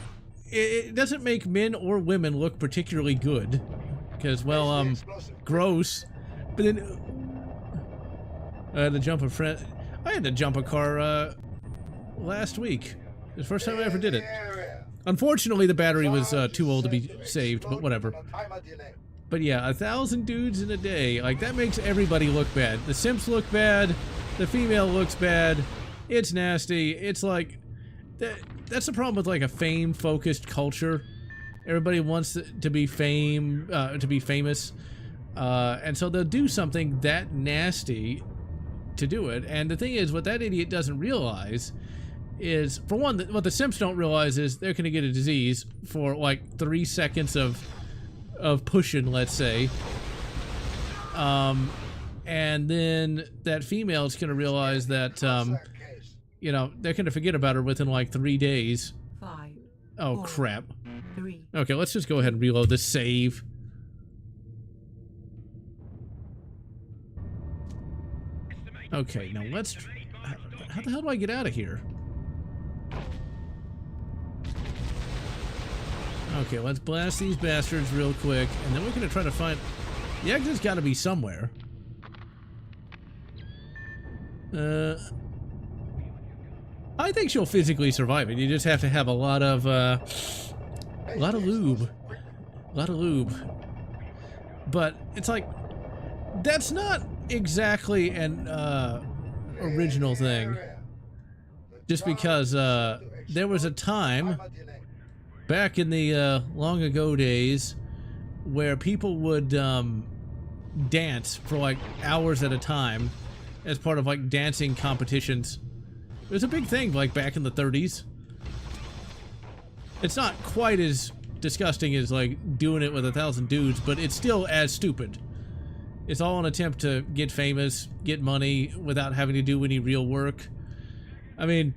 it doesn't make men or women look particularly good. Because, well, gross. But then, I had to jump a car, last week. The first time I ever did it. Unfortunately, the battery was, too old to be saved, but whatever. But yeah, 1,000 dudes in a day, like, that makes everybody look bad. The simps look bad, the female looks bad, it's nasty, it's like... That's the problem with like a fame-focused culture. Everybody wants to be famous, and so they'll do something that nasty to do it. And the thing is, what that idiot doesn't realize is, for one, what the simps don't realize is they're gonna get a disease for like 3 seconds of pushing, let's say, and then that female's gonna realize that you know, they're gonna forget about her within like 3 days. 5. Oh 4, crap. 3. Okay, let's just go ahead and reload the save. Okay, now let's... How the hell do I get out of here? Okay, let's blast these bastards real quick, and then we're gonna try to find... The exit's gotta be somewhere. I think she'll physically survive it. You just have to have a lot of lube. A lot of lube. But it's like, that's not exactly an original thing. Just because there was a time back in the long ago days where people would dance for like hours at a time as part of like dancing competitions. It was a big thing, like, back in the 30s. It's not quite as disgusting as, like, doing it with 1,000 dudes, but it's still as stupid. It's all an attempt to get famous, get money, without having to do any real work. I mean,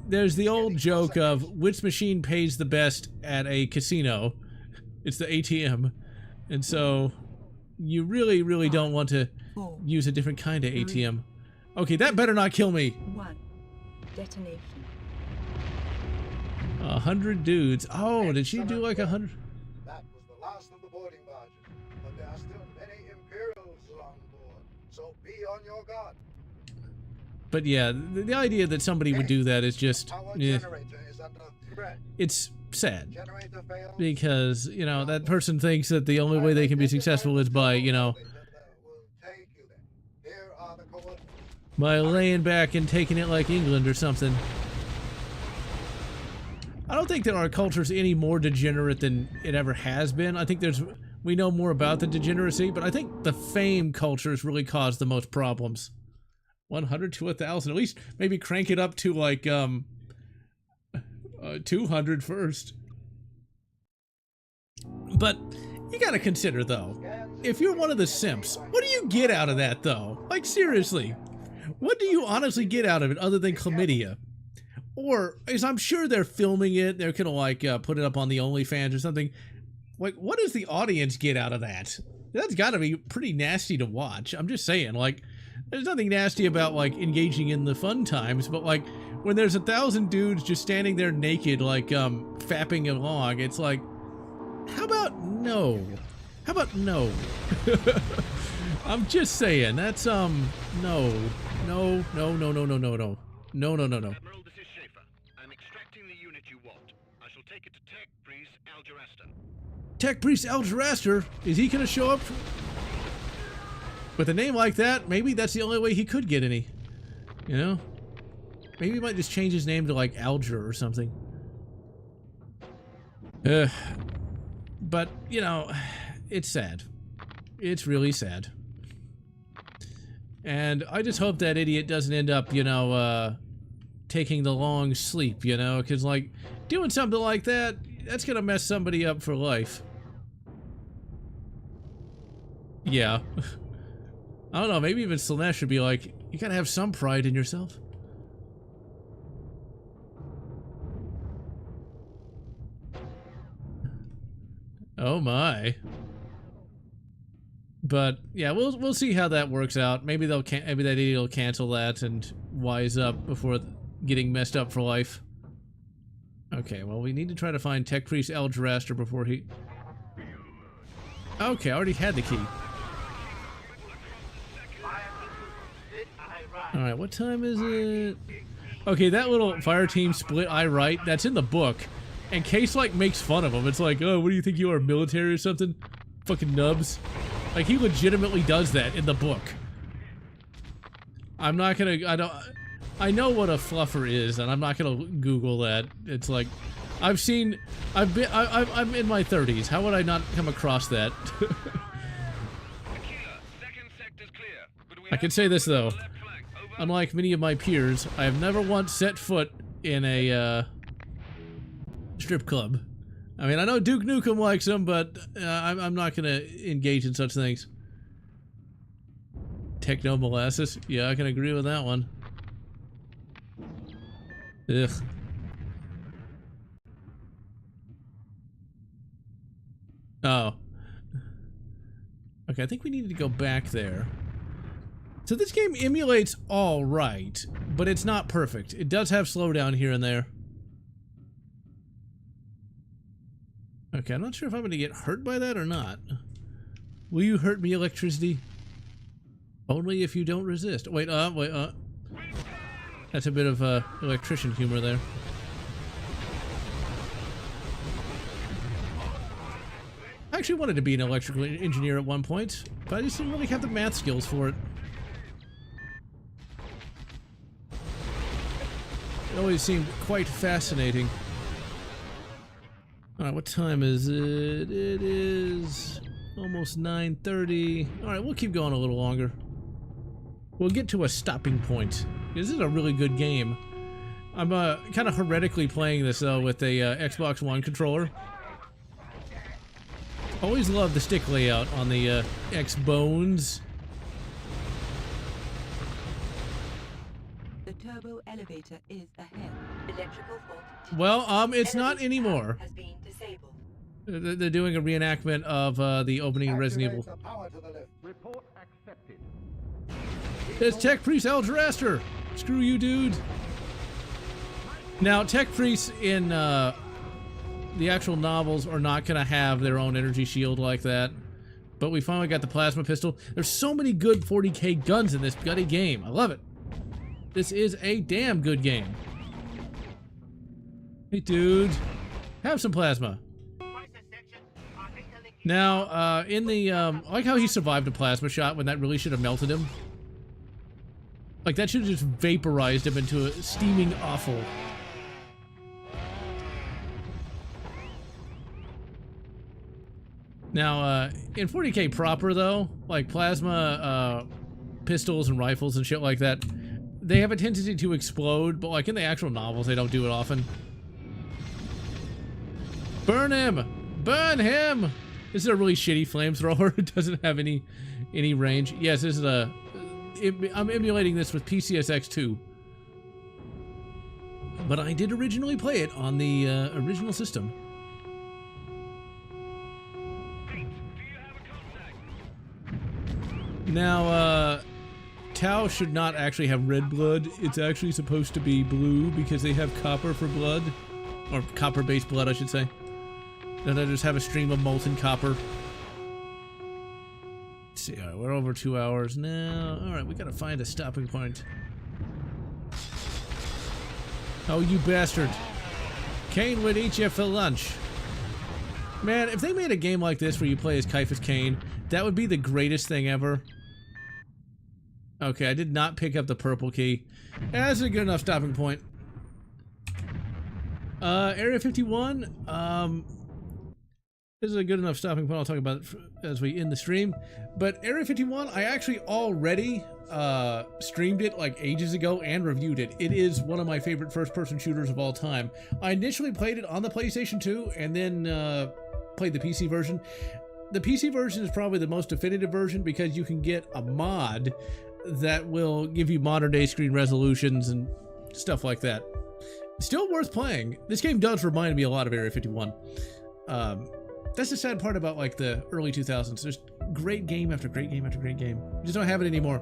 there's the old joke of which machine pays the best at a casino. It's the ATM. And so, you really, really don't want to 4, use a different kind of ATM. Okay, that better not kill me. 1. Detonation. 100 dudes. Oh, did she do like 100? That was the last of the boarding barges, but there are still many Imperials on board, so be on your guard. But yeah, the idea that somebody would do that is just, Our eh, generator is under threat. it's sad. Generator fails. Because, you know, that person thinks that the only way they can be successful is by, you know, We'll take you there. Here are the coordinates. by laying back and taking it like England or something. I don't think that our culture's any more degenerate than it ever has been. I think we know more about the degeneracy, but I think the fame culture has really caused the most problems. 100 to 1,000, at least maybe crank it up to like 200 first. But you gotta consider though, if you're one of the simps, what do you get out of that though? Like seriously, what do you honestly get out of it other than chlamydia? Or, as I'm sure they're filming it, they're gonna like put it up on the OnlyFans or something. Like, what does the audience get out of that? That's gotta be pretty nasty to watch. I'm just saying, like, there's nothing nasty about like engaging in the fun times, but like when there's 1,000 dudes just standing there naked, like fapping along, it's like, how about no? How about no? I'm just saying, that's no, no, no, no, no, no, no, no, no, no, no, no, no. Admiral, this is Schaefer. I'm extracting the unit you want. I shall take it to Tech Priest Algeraster. Tech Priest Algeraster? Is he gonna show up? With a name like that, maybe that's the only way he could get any. You know? Maybe he might just change his name to like Alger or something. But, you know, it's sad. It's really sad. And I just hope that idiot doesn't end up, you know, taking the long sleep, you know? Because, like, doing something like that, that's gonna mess somebody up for life. Yeah. I don't know, maybe even Slaanesh should be like, you gotta have some pride in yourself. Oh my. But yeah, we'll see how that works out. Maybe maybe that idiot will cancel that and wise up before getting messed up for life. Okay, well we need to try to find Tech Priest Algeraster before he... Okay, I already had the key. Alright, what time is it? Okay, that little fire team split eye right, that's in the book. And Case, like, makes fun of him. It's like, oh, what do you think you are, military or something? Fucking nubs. Like, he legitimately does that in the book. I'm not gonna, I know what a fluffer is, and I'm not gonna Google that. It's like, I'm in my 30s. How would I not come across that? I can say this, though. Unlike many of my peers, I have never once set foot in a, strip club. I mean, I know Duke Nukem likes them, but I'm not gonna engage in such things. Techno molasses? Yeah, I can agree with that one. Ugh. Oh. Okay, I think we needed to go back there. So this game emulates all right, but it's not perfect. It does have slowdown here and there. Okay, I'm not sure if I'm going to get hurt by that or not. Will you hurt me, electricity? Only if you don't resist. Wait, That's a bit of electrician humor there. I actually wanted to be an electrical engineer at one point, but I just didn't really have the math skills for it. It always seemed quite fascinating. Alright, what time is it? It is almost 9:30. Alright, we'll keep going a little longer. We'll get to a stopping point. This is a really good game. I'm kind of heretically playing this, though, with a Xbox One controller. Always love the stick layout on the X-Bones. The turbo elevator is ahead. Electrical fault. Well, it's not anymore. Has been disabled. They're doing a reenactment of the opening of Resident Evil. The power to the lift. Report accepted. There's Tech Priest Eldraster. Screw you, dude. Now, Tech Priests in the actual novels are not going to have their own energy shield like that. But we finally got the plasma pistol. There's so many good 40k guns in this bloody game. I love it. This is a damn good game. Hey, dude. Have some plasma. Now, in the, I like how he survived a plasma shot when that really should have melted him. Like, that should have just vaporized him into a steaming offal. Now, in 40k proper, though, like plasma pistols and rifles and shit like that, they have a tendency to explode, but like in the actual novels, they don't do it often. Burn him! Burn him! This is a really shitty flamethrower. It doesn't have any range. Yes, this is a... I'm emulating this with PCSX2. But I did originally play it on the original system. Now, Tau should not actually have red blood. It's actually supposed to be blue because they have copper for blood. Or copper-based blood, I should say. Then I just have a stream of molten copper. Let's see, alright, we're over 2 hours now. Alright, we gotta find a stopping point. Oh, you bastard. Kane would eat you for lunch. Man, if they made a game like this where you play as Caiaphas Cain, that would be the greatest thing ever. Okay, I did not pick up the purple key. That's a good enough stopping point. Area 51, this is a good enough stopping point. I'll talk about it as we end the stream. But Area 51, I actually already streamed it like ages ago and reviewed it. It is one of my favorite first-person shooters of all time. I initially played it on the PlayStation 2 and then played the PC version. The PC version is probably the most definitive version because you can get a mod that will give you modern-day screen resolutions and stuff like that. Still worth playing. This game does remind me a lot of Area 51. That's the sad part about like the early 2000s. There's great game after great game after great game. We just don't have it anymore.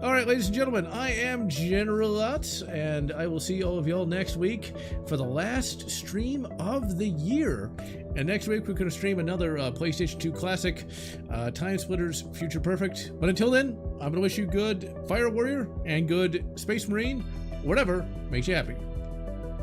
All right, ladies and gentlemen, I am General Lotz, and I will see all of y'all next week for the last stream of the year. And next week, we're going to stream another PlayStation 2 classic, Time Splitters Future Perfect. But until then, I'm going to wish you good Fire Warrior and good Space Marine, whatever makes you happy.